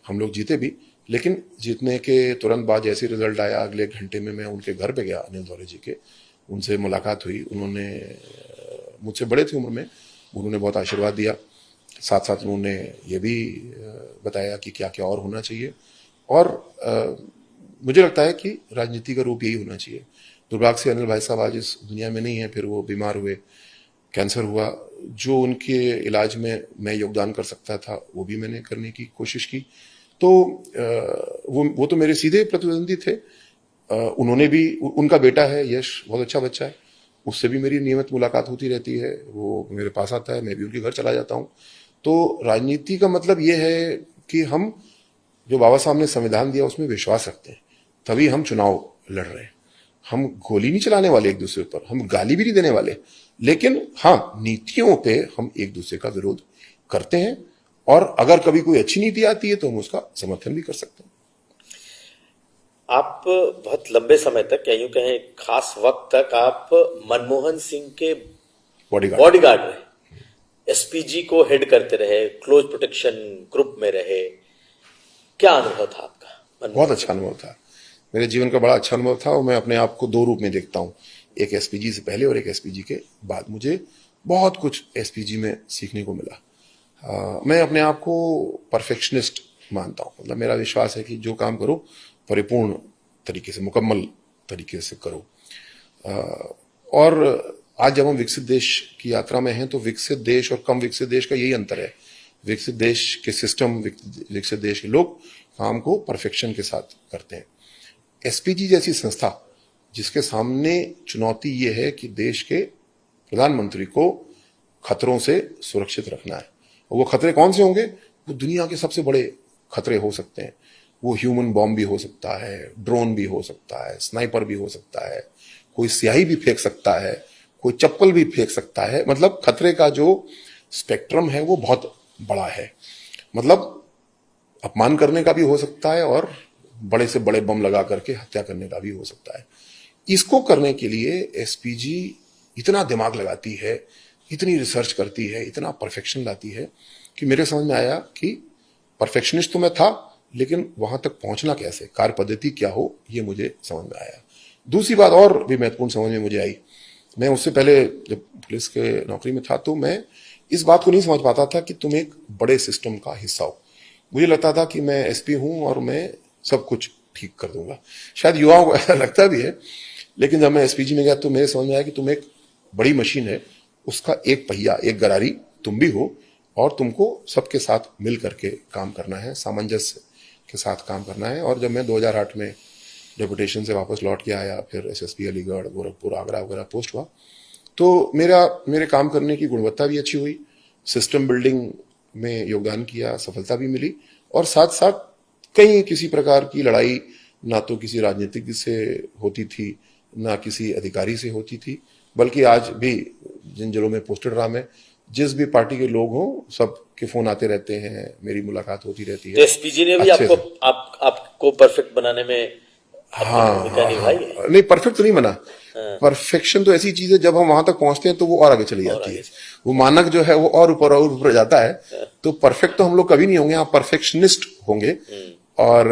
S2: हम लोग जीते भी। लेकिन जीतने के तुरंत बाद जैसे रिजल्ट आया, अगले घंटे में मैं उनके घर पे गया, अनिल दौरे जी के, उनसे मुलाकात हुई। उन्होंने, मुझसे बड़े थे उम्र में, उन्होंने बहुत आशीर्वाद दिया। साथ साथ उन्होंने ये भी बताया कि क्या क्या और होना चाहिए, और मुझे लगता है कि राजनीति का रूप यही होना चाहिए। दुर्भाग्य से अनिल भाई साहब आज इस दुनिया में नहीं है, फिर वो बीमार हुए, कैंसर हुआ। जो उनके इलाज में मैं योगदान कर सकता था वो भी मैंने करने की कोशिश की। तो वो तो मेरे सीधे प्रतिद्वंदी थे। उन्होंने भी, उनका बेटा है यश, बहुत अच्छा बच्चा है, उससे भी मेरी नियमित मुलाकात होती रहती है, वो मेरे पास आता है, मैं भी उनके घर चला जाता हूं। तो राजनीति का मतलब ये है कि हम जो बाबा साहब ने संविधान दिया उसमें विश्वास रखते हैं, तभी हम चुनाव लड़ रहे हैं। हम गोली नहीं चलाने वाले एक दूसरे पर, हम गाली भी नहीं देने वाले, लेकिन हाँ, नीतियों पे हम एक दूसरे का विरोध करते हैं, और अगर कभी कोई अच्छी नीति आती है तो हम उसका समर्थन भी कर सकते हैं।
S1: आप बहुत लंबे समय तक, या यूं कहें खास वक्त तक, आप मनमोहन सिंह के बॉडीगार्ड रहे, एसपीजी को हेड करते रहे, क्लोज प्रोटेक्शन ग्रुप में रहे। क्या अनुभव था आपका?
S2: बहुत अच्छा अनुभव था, मेरे जीवन का बड़ा अच्छा अनुभव था, और मैं अपने आप को 2 रूप में देखता हूं, एक एसपीजी से पहले और एक एसपीजी के बाद। मुझे बहुत कुछ एसपीजी में सीखने को मिला। मैं अपने आप को परफेक्शनिस्ट मानता हूं, मतलब मेरा विश्वास है कि जो काम करो परिपूर्ण तरीके से, मुकम्मल तरीके से करो। और आज जब हम विकसित देश की यात्रा में हैं, तो विकसित देश और कम विकसित देश का यही अंतर है। विकसित देश के सिस्टम, विकसित देश के लोग काम को परफेक्शन के साथ करते हैं। एसपीजी जैसी संस्था, जिसके सामने चुनौती ये है कि देश के प्रधानमंत्री को खतरों से सुरक्षित रखना है, और वो खतरे कौन से होंगे? वो दुनिया के सबसे बड़े खतरे हो सकते हैं। वो ह्यूमन बॉम्ब भी हो सकता है, ड्रोन भी हो सकता है, स्नाइपर भी हो सकता है, कोई स्याही भी फेंक सकता है, कोई चप्पल भी फेंक सकता है। मतलब खतरे का जो स्पेक्ट्रम है वो बहुत बड़ा है। मतलब अपमान करने का भी हो सकता है और बड़े से बड़े बम लगा करके हत्या करने का भी हो सकता है। इसको करने के लिए एसपीजी इतना दिमाग लगाती है, इतनी रिसर्च करती है, इतना परफेक्शन लाती है कि मेरे समझ में आया कि परफेक्शनिस्ट तो मैं था, लेकिन वहां तक पहुंचना कैसे, कार्य पद्धति क्या हो, ये मुझे समझ में आया। दूसरी बात और भी महत्वपूर्ण समझ में मुझे आई, मैं उससे पहले जब पुलिस के नौकरी में था तो मैं इस बात को नहीं समझ पाता था कि तुम एक बड़े सिस्टम का हिस्सा हो। मुझे लगता था कि मैं एसपी हूं और मैं सब कुछ ठीक कर दूंगा। शायद युवाओं को ऐसा लगता भी है, लेकिन जब मैं एसपीजी में गया तो मेरे समझ में आया कि तुम एक बड़ी मशीन है, उसका एक पहिया, एक गरारी तुम भी हो, और तुमको सबके साथ मिल करके काम करना है, सामंजस्य के साथ काम करना है। और जब मैं 2008 में डेपुटेशन से वापस लौट के आया, फिर एसएसपी अलीगढ़, गोरखपुर, आगरा वगैरह पोस्ट हुआ, तो मेरे काम करने की गुणवत्ता भी अच्छी हुई, सिस्टम बिल्डिंग में योगदान किया, सफलता भी मिली, और साथ साथ कहीं किसी प्रकार की लड़ाई ना तो किसी राजनीतिक से होती थी, ना किसी अधिकारी से होती थी, बल्कि आज भी जिन जिलों में पोस्टेड रहा मैं, जिस भी पार्टी के लोग हों, सबके फोन आते रहते हैं, मेरी मुलाकात होती रहती है।
S1: एसपीजी ने भी
S2: अच्छे
S1: आपको
S2: से।
S1: आपको परफेक्ट बनाने में अपनी
S2: हाँ
S1: भूमिका
S2: हाँ
S1: निभाई
S2: हाँ,
S1: है।
S2: नहीं परफेक्ट तो नहीं बना। परफेक्शन तो ऐसी चीज है, जब हम वहां तक पहुंचते हैं तो वो और आगे चली
S1: और
S2: जाती
S1: आगे
S2: है, वो मानक जो है वो और ऊपर जाता है। तो परफेक्ट तो हम लोग कभी नहीं होंगे, आप परफेक्शनिस्ट होंगे, और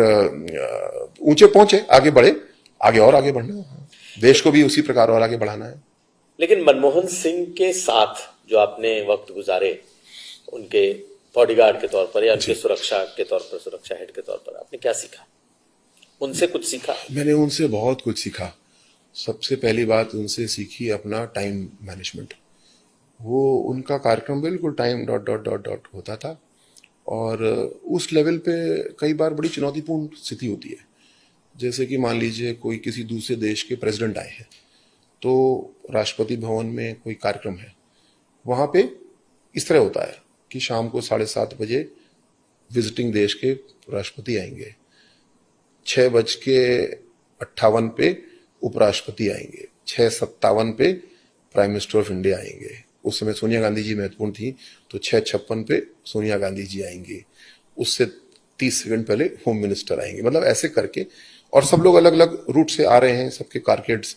S2: ऊंचे पहुंचे, आगे बढ़े, आगे और आगे बढ़ना है, देश को भी उसी प्रकार और आगे बढ़ाना है।
S1: लेकिन मनमोहन सिंह के साथ जो आपने वक्त गुजारे, उनके बॉडीगार्ड के तौर पर या उनके
S2: जी।
S1: सुरक्षा के तौर पर, सुरक्षा हेड के तौर पर, आपने क्या सीखा? उनसे कुछ सीखा?
S2: मैंने उनसे बहुत कुछ सीखा। सबसे पहली बात उनसे सीखी अपना टाइम मैनेजमेंट। वो उनका कार्यक्रम बिल्कुल time dot dot dot dot होता था, और उस लेवल पे कई बार बड़ी चुनौतीपूर्ण स्थिति होती है। जैसे कि मान लीजिए कोई किसी दूसरे देश के प्रेसिडेंट आए हैं, तो राष्ट्रपति भवन में कोई कार्यक्रम है, वहां पे इस तरह होता है कि शाम को 7:30 बजे विजिटिंग देश के राष्ट्रपति आएंगे, 6:58 पे उपराष्ट्रपति आएंगे, 6:57 पे प्राइम मिनिस्टर ऑफ इंडिया आएंगे। उस समय सोनिया गांधी जी महत्वपूर्ण थी, तो 6:56 पे सोनिया गांधी जी आएंगे, उससे 30 सेकंड पहले होम मिनिस्टर आएंगे। मतलब ऐसे करके, और सब लोग अलग अलग रूट से आ रहे हैं, सबके कारकेड्स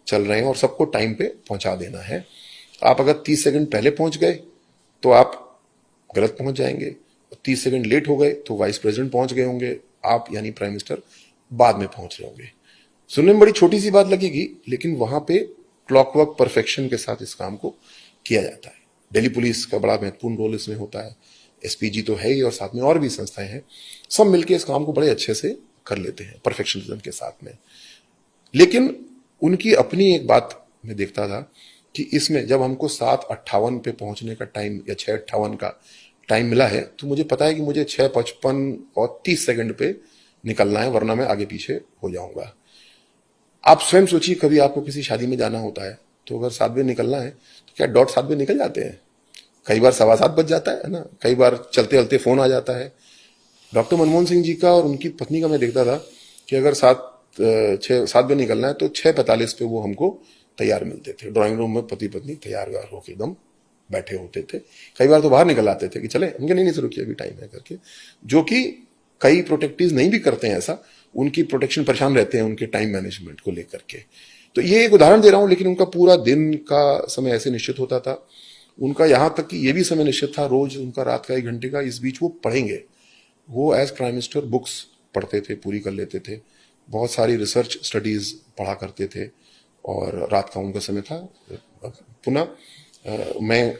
S2: चल रहे हैं, और सबको टाइम पे पहुंचा देना है। आप अगर 30 सेकंड पहले पहुंच गए तो आप गलत पहुंच जाएंगे, 30 सेकंड लेट हो गए तो वाइस प्रेसिडेंट पहुंच गए होंगे, आप यानी प्राइम मिनिस्टर बाद में पहुंच रहे होंगे। सुनने में बड़ी छोटी सी बात लगेगी, लेकिन वहां पे क्लॉकवर्क परफेक्शन के साथ इस काम को किया जाता है। दिल्ली पुलिस का बड़ा महत्वपूर्ण रोल इसमें होता है, एसपीजी तो है ही, और साथ में और भी संस्थाएं हैं, सब मिलकर इस काम को बड़े अच्छे से कर लेते हैं परफेक्शनिज्म के साथ में। लेकिन उनकी अपनी एक बात मैं देखता था कि इसमें जब हमको 7:58 पे पहुंचने का टाइम या 6:58 का टाइम मिला है, तो मुझे पता है कि मुझे 6:55 और 30 सेकंड पे निकलना है, वरना मैं आगे पीछे हो जाऊंगा। आप स्वयं सोचिए, कभी आपको किसी शादी में जाना होता है, तो अगर 7 बजे निकलना है तो क्या डॉट 7 बजे निकल जाते हैं? कई बार 7:15 बज जाता है ना, कई बार चलते चलते फोन आ जाता है। डॉक्टर मनमोहन सिंह जी का और उनकी पत्नी का मैं देखता था कि अगर 7 बजे निकलना है तो 6:45 पे वो हमको तैयार मिलते थे। ड्राइंग रूम में पति पत्नी तैयार होकर एकदम बैठे होते थे। कई बार तो बाहर निकल आते थे कि चले, हमके नहीं शुरू किया, अभी टाइम है करके। जो कि कई प्रोटेक्टिव नहीं भी करते हैं ऐसा, उनकी प्रोटेक्शन परेशान रहते हैं उनके टाइम मैनेजमेंट को लेकर के। तो ये एक उदाहरण दे रहा हूं, लेकिन उनका पूरा दिन का समय ऐसे निश्चित होता था। उनका यहां तक कि ये भी समय निश्चित था, रोज उनका रात का 1 घंटे का, इस बीच वो पढ़ेंगे। वो एज प्राइम मिनिस्टर बुक्स पढ़ते थे, पूरी कर लेते थे, बहुत सारी रिसर्च स्टडीज पढ़ा करते थे, और रात का उनका समय था। पुनः मैं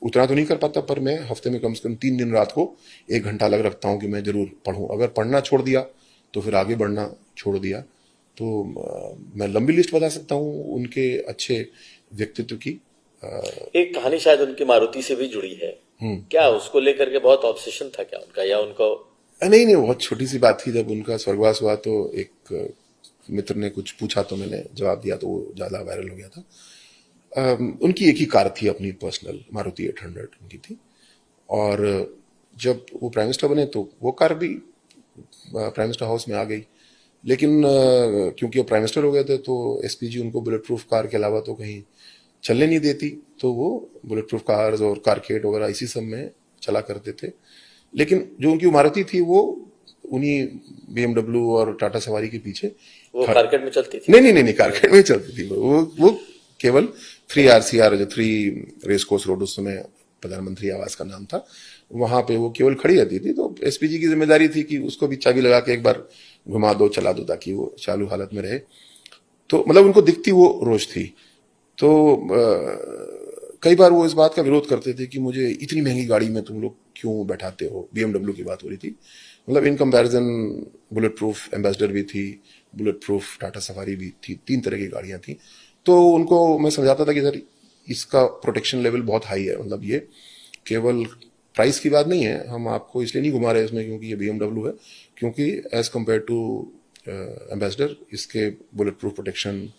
S2: उतना तो नहीं कर पाता, पर मैं हफ्ते में कम से कम 3 दिन रात को 1 घंटा अलग रखता हूं कि मैं जरूर पढ़ूं। अगर पढ़ना छोड़ दिया तो फिर आगे बढ़ना छोड़ दिया। तो मैं लंबी लिस्ट बता सकता हूं उनके अच्छे व्यक्तित्व की।
S1: एक कहानी शायद उनकी मारुति से भी जुड़ी है, क्या उसको लेकर के बहुत ऑब्सेशन था क्या उनका, या उनको?
S2: नहीं नहीं, बहुत छोटी सी बात थी। जब उनका स्वर्गवास हुआ तो एक मित्र ने कुछ पूछा तो मैंने जवाब दिया, तो वो ज्यादा वायरल हो गया था। उनकी एक ही कार थी अपनी पर्सनल, मारुति 800 उनकी थी, और जब वो प्राइम मिनिस्टर बने तो वो कार भी प्राइम मिनिस्टर हाउस में आ गई। लेकिन क्योंकि वो प्राइम मिनिस्टर हो गए थे तो एसपीजी उनको बुलेट प्रूफ कार के अलावा तो कहीं चलने नहीं देती, तो वो बुलेट प्रूफ कार्स और कारकेट वगैरह इसी सब में चला करते थे। लेकिन जो उनकी मारुति थी वो उन्हीं बीएमडब्ल्यू और टाटा सवारी के पीछे
S1: वो कारकेड में चलती थी?
S2: नहीं, कारकेड में चलती थी वो केवल 3 RCR जो 3 रेस कोर्स रोड उस समय प्रधानमंत्री आवास का नाम था, वहां पे वो केवल खड़ी रहती थी। तो एसपीजी की जिम्मेदारी थी कि उसको भी चाबी लगा के एक बार घुमा दो, चला दो, ताकि वो चालू हालत में रहे। तो मतलब उनको दिखती वो रोज थी। तो कई बार वो इस बात का विरोध करते थे कि मुझे इतनी महंगी गाड़ी में तुम लोग क्यों बैठाते हो। बीएमडब्ल्यू की बात हो रही थी। मतलब in comparison bullet proof ambassador भी थी, बुलेट प्रूफ टाटा सफारी भी थी, 3 तरह की गाड़ियां थी। तो उनको मैं समझाता था कि सर इसका प्रोटेक्शन लेवल बहुत हाई है, मतलब ये केवल प्राइस की बात नहीं है, हम आपको इसलिए नहीं घुमा रहे इसमें क्योंकि ये बीएमडब्ल्यू है, क्योंकि एज कंपेयर टू एम्बेसडर इसके बुलेट प्रूफ प्रोटेक्शन,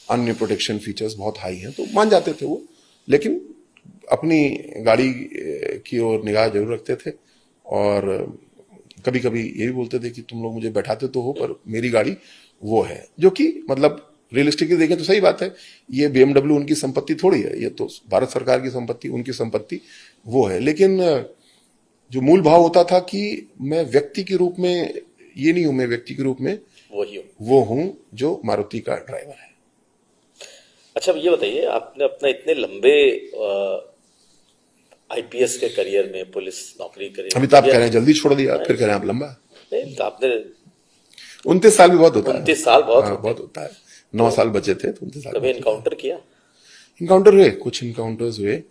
S2: अन्य प्रोटेक्शन फीचर्स बहुत हाई हैं। तो मान जाते थे वो, लेकिन अपनी गाड़ी की ओर निगाह जरूर रखते थे। और कभी कभी ये भी बोलते थे कि तुम लोग मुझे बैठाते तो हो, पर मेरी गाड़ी वो है, जो कि मतलब रियलिस्टिकली देखें तो सही बात है। ये बीएमडब्ल्यू उनकी संपत्ति थोड़ी है, ये तो भारत सरकार की संपत्ति, उनकी संपत्ति वो है। लेकिन जो मूल भाव होता था कि मैं व्यक्ति के रूप में ये नहीं हूं, मैं व्यक्ति के रूप में
S1: वही हूँ।
S2: वो हूं जो मारुति का ड्राइवर है।
S1: अच्छा, अब ये बताइए, आपने अपना इतने लंबे आईपीएस के करियर में, पुलिस नौकरी करियर,
S2: अमिताभ कह रहे हैं जल्दी छोड़ दिया, फिर कह रहे हैं आप लंबा।
S1: नहीं तो आपने
S2: 29 साल भी बहुत होता है।
S1: 29 साल बहुत होते
S2: बहुत होता है। 9 साल बचे थे तो 29 साल
S1: कभी इनकाउंटर किया?
S2: इनकाउंटर हुए, कुछ इनकाउंटर्स हुए।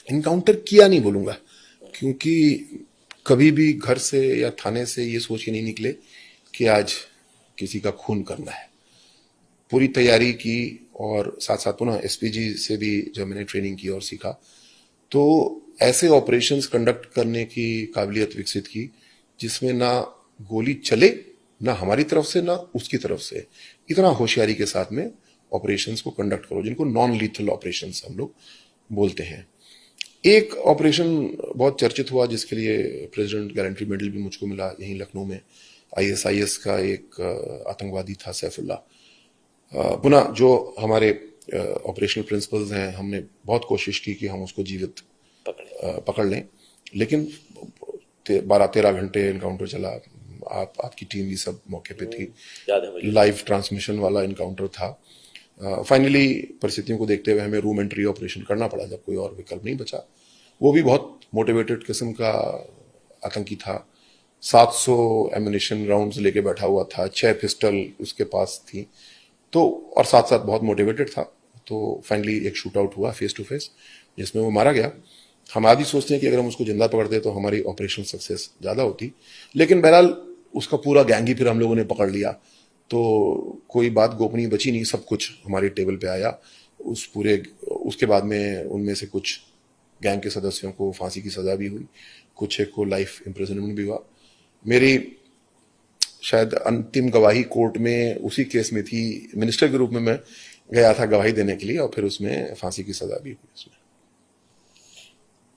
S2: इनकाउंटर किया नहीं बोलूंगा, क्योंकि कभी भी घर से या थाने से ये सोच के नहीं निकले कि आज किसी का खून करना है। पूरी तैयारी की, और साथ साथ पुनः एसपीजी से भी जब मैंने ट्रेनिंग की और सीखा, तो ऐसे ऑपरेशंस कंडक्ट करने की काबिलियत विकसित की जिसमें ना गोली चले, ना हमारी तरफ से ना उसकी तरफ से। इतना होशियारी के साथ में ऑपरेशंस को कंडक्ट करो, जिनको नॉन लीथल ऑपरेशंस हम लोग बोलते हैं। एक ऑपरेशन बहुत चर्चित हुआ जिसके लिए प्रेसिडेंट गारंटी मेडल भी मुझको मिला, यहीं लखनऊ में। आईएसआईएस का एक आतंकवादी था सैफुल्ला। पुनः जो हमारे ऑपरेशनल प्रिंसिपल्स हैं, हमने बहुत कोशिश की कि हम उसको जीवित पकड़ लें, लेकिन 12-13 घंटे एनकाउंटर चला। आपकी टीम भी सब मौके पे थी, लाइव ट्रांसमिशन वाला एनकाउंटर था। फाइनली परिस्थितियों को देखते हुए हमें रूम एंट्री ऑपरेशन करना पड़ा जब कोई और विकल्प नहीं बचा। वो भी बहुत मोटिवेटेड किस्म का आतंकी था। 700 एम्युनिशन राउंड्स लेके बैठा हुआ था, 6 पिस्टल उसके पास थी, तो और साथ साथ बहुत मोटिवेटेड था। तो फाइनली एक शूट आउट हुआ फेस टू फेस, जिसमें वो मारा गया। हम आज भी सोचते हैं कि अगर हम उसको जिंदा पकड़ते तो हमारी ऑपरेशन सक्सेस ज्यादा होती, लेकिन बहरहाल उसका पूरा गैंग ही फिर हम लोगों ने पकड़ लिया, तो कोई बात गोपनीय बची नहीं, सब कुछ हमारे टेबल पे आया। उसके बाद में उनमें से कुछ गैंग के सदस्यों को फांसी की सजा भी हुई, कुछ एक को लाइफ इम्प्रिजनमेंट भी हुआ। मेरी शायद अंतिम गवाही कोर्ट में उसी केस में थी, मिनिस्टर के रूप में मैं गया था गवाही देने के लिए, और फिर उसमें फांसी की सजा भी हुई। उसमें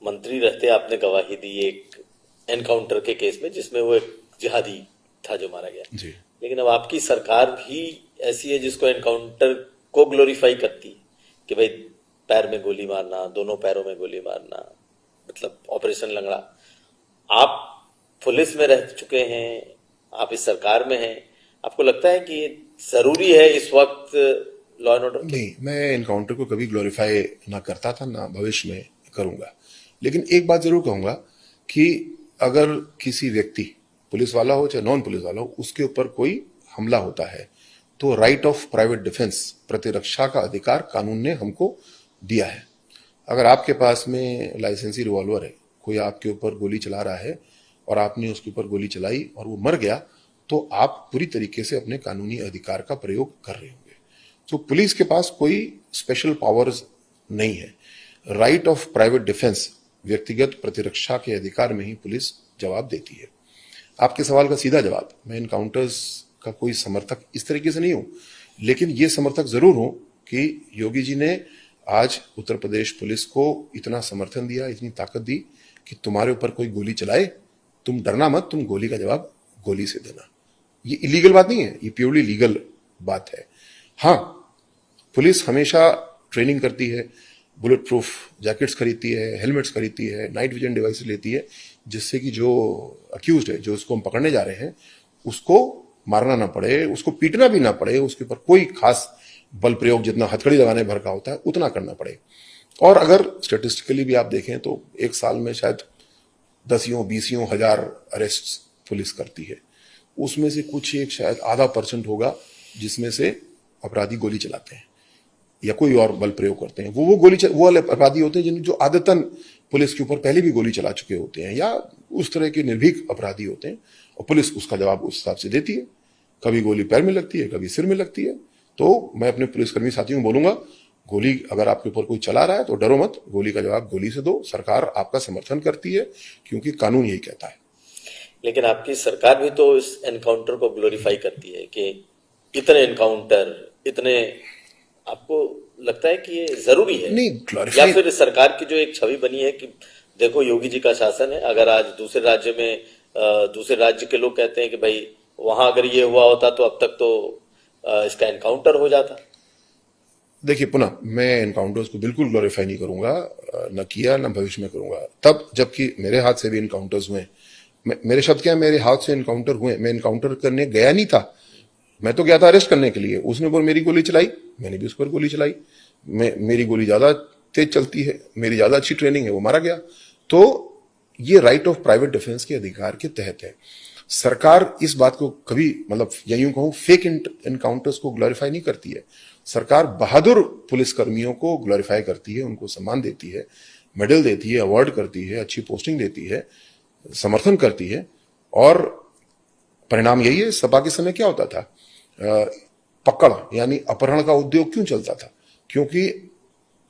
S1: मंत्री रहते आपने गवाही दी एक एनकाउंटर के केस में जिसमें वो एक जिहादी था जो मारा गया
S2: जी।
S1: लेकिन अब आपकी सरकार भी ऐसी है जिसको एनकाउंटर को ग्लोरीफाई करती है कि भाई पैर में गोली मारना, दोनों पैरों में गोली मारना, मतलब ऑपरेशन लंगड़ा। आप पुलिस में रह चुके हैं, आप इस सरकार में हैं, आपको लगता है कि जरूरी है इस वक्त लॉ एंड ऑर्डर?
S2: नहीं, मैं एनकाउंटर को कभी ग्लोरीफाई ना करता था, ना भविष्य में करूंगा। लेकिन एक बात जरूर कहूंगा कि अगर किसी व्यक्ति, पुलिस वाला हो चाहे नॉन पुलिस वाला हो, उसके ऊपर कोई हमला होता है तो राइट ऑफ प्राइवेट डिफेंस, प्रतिरक्षा का अधिकार कानून ने हमको दिया है। अगर आपके पास में लाइसेंसी रिवॉल्वर है, कोई आपके ऊपर गोली चला रहा है और आपने उसके ऊपर गोली चलाई और वो मर गया, तो आप पूरी तरीके से अपने कानूनी अधिकार का प्रयोग कर रहे होंगे। तो पुलिस के पास कोई स्पेशल पावर्स नहीं है। राइट ऑफ प्राइवेट डिफेंस, व्यक्तिगत प्रतिरक्षा के अधिकार में ही पुलिस जवाब देती है। आपके सवाल का सीधा जवाब, मैं एनकाउंटर्स का कोई समर्थक इस तरीके से नहीं हूं, लेकिन ये समर्थक जरूर हूं कि योगी जी ने आज उत्तर प्रदेश पुलिस को इतना समर्थन दिया, इतनी ताकत दी कि तुम्हारे ऊपर कोई गोली चलाए, तुम डरना मत, तुम गोली का जवाब गोली से देना। ये इलीगल बात नहीं है, ये प्योरली लीगल बात है। हाँ, पुलिस हमेशा ट्रेनिंग करती है, बुलेट प्रूफ जैकेट्स खरीदती है, हेलमेट्स खरीदती है, नाइट विजन डिवाइसेस लेती है, जिससे कि जो अक्यूज्ड है, जो उसको हम पकड़ने जा रहे हैं, उसको मारना ना पड़े, उसको पीटना भी ना पड़े, उसके ऊपर कोई खास बल प्रयोग जितना हथकड़ी लगाने भर का होता है उतना करना पड़े। और अगर स्टेटिस्टिकली भी आप देखें तो एक साल में शायद 10-20 हजार अरेस्ट पुलिस करती है, उसमें से कुछ एक शायद आधा % होगा जिसमें से अपराधी गोली चलाते हैं या कोई और बल प्रयोग करते हैं। वो वो वाले अपराधी होते हैं जो आदतन पुलिस के ऊपर पहले भी गोली चला चुके होते हैं, या उस तरह के निर्भीक अपराधी होते हैं, और पुलिस उसका जवाब उस हिसाब से देती है। कभी गोली पैर में लगती है, कभी सिर में लगती है। तो मैं अपने पुलिसकर्मी साथियों को बोलूंगा, गोली अगर आपके ऊपर कोई चला रहा है तो डरो मत, गोली का जवाब गोली से दो। सरकार आपका समर्थन करती है क्योंकि कानून यही कहता है।
S1: लेकिन आपकी सरकार भी तो इस एनकाउंटर को ग्लोरीफाई करती है कि इतने एनकाउंटर, इतने, आपको लगता है कि ये जरूरी है?
S2: नहीं,
S1: या फिर सरकार की जो एक छवि बनी है कि देखो योगी जी का शासन है, अगर आज दूसरे राज्य में दूसरे राज्य के लोग कहते हैं कि भाई वहां अगर ये हुआ होता तो अब तक तो इसका एनकाउंटर हो जाता।
S2: देखिए, पुनः मैं एनकाउंटर्स को बिल्कुल ग्लोरीफाई नहीं करूंगा, न किया न भविष्य में करूंगा। तब जबकि मेरे हाथ से भी एनकाउंटर्स हुए, मेरे शब्द क्या है, मेरे हाथ से एनकाउंटर हुए, मैं एनकाउंटर करने गया नहीं था, मैं तो गया था अरेस्ट करने के लिए। उसने पर मेरी गोली चलाई, मैंने भी उस पर गोली चलाई। मेरी गोली ज्यादा तेज चलती है, मेरी ज्यादा अच्छी ट्रेनिंग है, वो मारा गया। तो ये राइट ऑफ प्राइवेट डिफेंस के अधिकार के तहत है। सरकार इस बात को कभी, मतलब या यूं कहूं, फेक एनकाउंटर्स को ग्लोरीफाई नहीं करती है। सरकार बहादुर पुलिसकर्मियों को ग्लोरीफाई करती है, उनको सम्मान देती है, मेडल देती है, अवार्ड करती है, अच्छी पोस्टिंग देती है, समर्थन करती है। और परिणाम यही है। सपा के समय क्या होता था, पकड़ यानी अपहरण का उद्योग क्यों चलता था? क्योंकि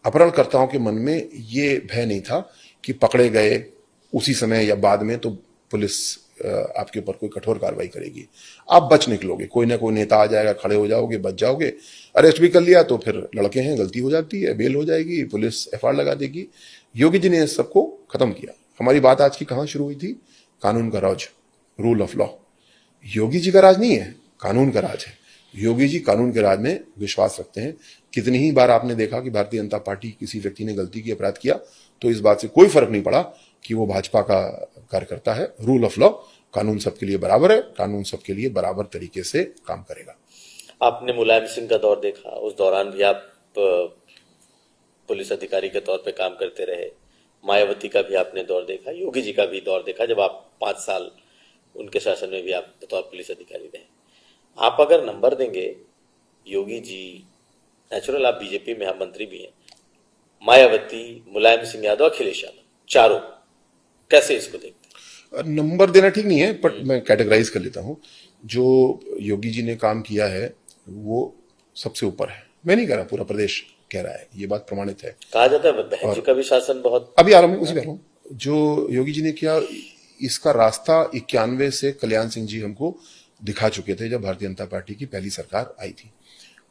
S2: अपहरणकर्ताओं के मन में ये भय नहीं था कि पकड़े गए उसी समय या बाद में तो पुलिस आपके ऊपर कोई कठोर कार्रवाई करेगी, आप बच निकलोगे, कोई ना कोई नेता आ जाएगा, खड़े हो जाओगे, बच जाओगे। अरेस्ट भी कर लिया तो फिर लड़के हैं, गलती हो जाती है, बेल हो जाएगी, पुलिस एफआईआर लगा देगी। योगी जी ने सबको खत्म किया। हमारी बात आज की कहां शुरू हुई थी? कानून का राज, rule of law. Yogi ji का राज नहीं है, कानून का राज है। योगी जी कानून के राज में विश्वास रखते हैं। कितनी ही बार आपने देखा कि भारतीय जनता पार्टी, किसी व्यक्ति ने गलती की, अपराध किया, तो इस बात से कोई फर्क नहीं पड़ा कि वो भाजपा का कार्यकर्ता है। रूल ऑफ लॉ, कानून सबके लिए बराबर है, कानून सबके लिए बराबर तरीके से काम करेगा।
S1: आपने मुलायम सिंह का दौर देखा, उस दौरान भी आप पुलिस अधिकारी के तौर पे काम करते रहे। मायावती का भी आपने दौर देखा, योगी जी का भी दौर देखा, जब आप 5 साल उनके शासन में भी आप बतौर पुलिस अधिकारी रहे। आप अगर नंबर देंगे, योगी जी, नेचुरल आप बीजेपी में आप मंत्री भी हैं, मायावती, मुलायम सिंह यादव, अखिलेश यादव, चारों, कैसे इसको देखते हैं?
S2: नंबर देना ठीक नहीं है, बट मैं कैटेगराइज कर लेता हूं। जो योगी जी ने काम किया है वो सबसे ऊपर है। मैं नहीं कह रहा, पूरा प्रदेश कह रहा है, ये बात प्रमाणित है।
S1: कहा जाता है बहन जी का भी शासन बहुत,
S2: अभी आ रहा हूं, उसी कह रहा हूं। जो योगी जी ने किया, इसका रास्ता 91 से कल्याण सिंह जी हमको दिखा चुके थे, जब भारतीय जनता पार्टी की पहली सरकार आई थी।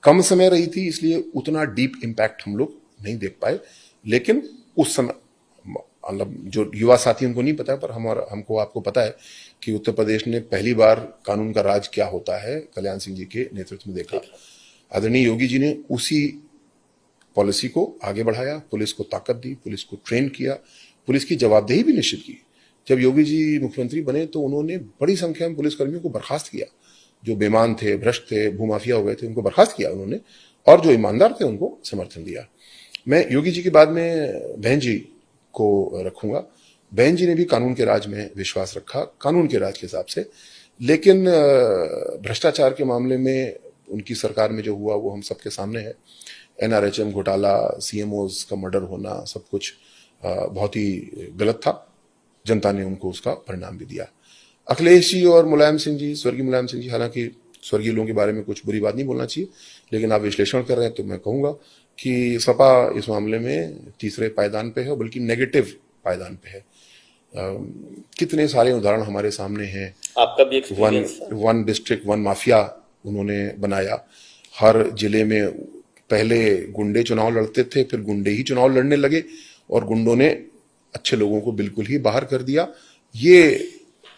S2: कम समय रही थी, इसलिए उतना डीप इंपैक्ट हम लोग नहीं देख पाए। लेकिन उस समय, मतलब जो युवा साथी उनको नहीं पता, पर हमको आपको पता है कि उत्तर प्रदेश ने पहली बार कानून का राज क्या होता है कल्याण सिंह जी के नेतृत्व में देखा। आदरणीय योगी जी ने उसी पॉलिसी को आगे बढ़ाया, पुलिस को ताकत दी, पुलिस को ट्रेन किया, पुलिस की जवाबदेही भी निश्चित की। जब योगी जी मुख्यमंत्री बने तो उन्होंने बड़ी संख्या में पुलिसकर्मियों को बर्खास्त किया। जो बेईमान थे, भ्रष्ट थे, भूमाफिया हो गए थे, उनको बर्खास्त किया उन्होंने, और जो ईमानदार थे उनको समर्थन दिया। मैं योगी जी के बाद में बहन जी को रखूंगा। बहन जी ने भी कानून के राज में विश्वास रखा, कानून के राज के हिसाब से। लेकिन भ्रष्टाचार के मामले में उनकी सरकार में जो हुआ वो हम सबके सामने है। एनआरएचएम घोटाला, सीएमओज का मर्डर होना, सब कुछ बहुत ही गलत था। जनता ने उनको उसका परिणाम भी दिया। अखिलेश जी और मुलायम सिंह जी, स्वर्गीय मुलायम सिंह जी, हालांकि स्वर्गीय लोगों के बारे में कुछ बुरी बात नहीं बोलना चाहिए, लेकिन आप विश्लेषण कर रहे हैं तो मैं कहूंगा कि सपा इस मामले में तीसरे पायदान पे है, बल्कि नेगेटिव पायदान पे है। कितने सारे उदाहरण हमारे सामने हैं।
S1: आपका भी एक्सपीरियंस था।
S2: वन डिस्ट्रिक्ट वन माफिया उन्होंने बनाया। हर जिले में पहले गुंडे चुनाव लड़ते थे, फिर गुंडे ही चुनाव लड़ने लगे, और गुंडों ने अच्छे लोगों को बिल्कुल ही बाहर कर दिया। ये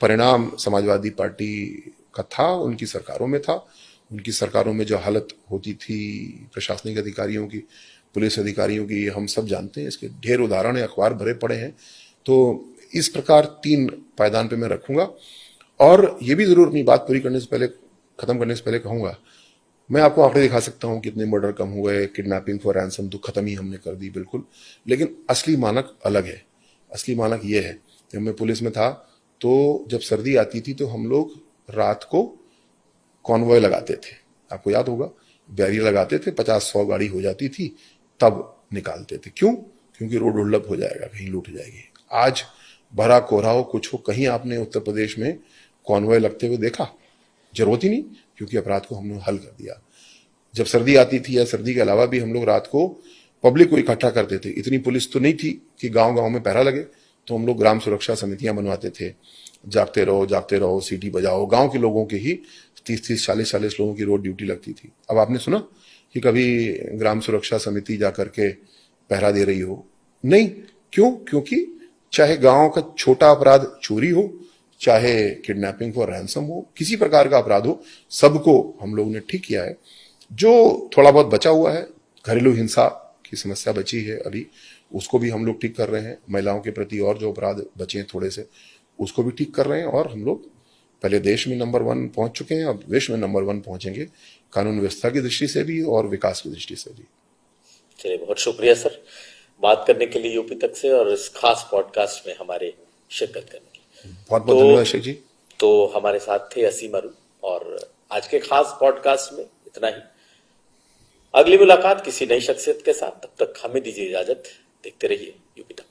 S2: परिणाम समाजवादी पार्टी का था, उनकी सरकारों में था। उनकी सरकारों में जो हालत होती थी प्रशासनिक अधिकारियों की, पुलिस अधिकारियों की, हम सब जानते हैं। इसके ढेर उदाहरण है, अखबार भरे पड़े हैं। तो इस प्रकार 3 पायदान पे मैं रखूंगा। और ये भी जरूर अपनी बात पूरी करने से पहले, खत्म करने से पहले कहूंगा, मैं आपको आंकड़े दिखा सकता हूं कितने मर्डर कम हुए, किडनैपिंग फॉर रैंसम तो खत्म ही हमने कर दी बिल्कुल, लेकिन असली मानक अलग है। असली मानक ये है, जब मैं पुलिस में था तो जब सर्दी आती थी तो हम लोग रात को कॉन्वॉय लगाते थे, आपको याद होगा, बैरियर लगाते थे, 50-100 गाड़ी हो जाती थी, तब निकालते थे। क्यों? क्योंकि रोड उल्लप हो जाएगा, कहीं लूट जाएगी। आज भरा कोहरा हो, कुछ हो, कहीं आपने उत्तर प्रदेश में कॉन्वॉय लगते हुए देखा? जरूरत ही नहीं, क्योंकि अपराध को हमने हल कर दिया। जब सर्दी आती थी या सर्दी के अलावा भी हम लोग रात को पब्लिक को इकट्ठा करते थे। इतनी पुलिस तो नहीं थी कि गांव गांव में पहरा लगे, तो हम लोग ग्राम सुरक्षा समितियां बनवाते थे। जागते रहो, सीटी बजाओ, गांव के लोगों के ही 30-30, 40-40 लोगों की रोड ड्यूटी लगती थी। अब आपने सुना कि कभी ग्राम सुरक्षा समिति जाकर के पहरा दे रही हो? नहीं। क्यों? क्योंकि चाहे गांव का छोटा अपराध चोरी हो, चाहे किडनैपिंग फॉर रैंसम हो, किसी प्रकार का अपराध हो, सबको हम लोग ने ठीक किया है। जो थोड़ा बहुत बचा हुआ है, घरेलू हिंसा की समस्या बची है अभी, उसको भी हम लोग ठीक कर रहे हैं। महिलाओं के प्रति और जो अपराध बचे हैं थोड़े से, उसको भी ठीक कर रहे हैं। और हम लोग पहले देश में नंबर 1 पहुंच चुके हैं, अब विश्व में नंबर 1 पहुंचेंगे, कानून व्यवस्था की दृष्टि से भी और विकास की दृष्टि से भी।
S1: चलिए, बहुत शुक्रिया सर, बात करने के लिए यूपी तक से और इस खास पॉडकास्ट में हमारे शिरकत करने के लिए।
S2: बहुत बहुत धन्यवाद शेख जी।
S1: तो हमारे साथ थे असीम अरुण, और आज के खास पॉडकास्ट में इतना ही। अगली मुलाकात किसी नई शख्सियत के साथ, तब तक हमें दीजिए इजाजत। देखते रहिए यूपी तक।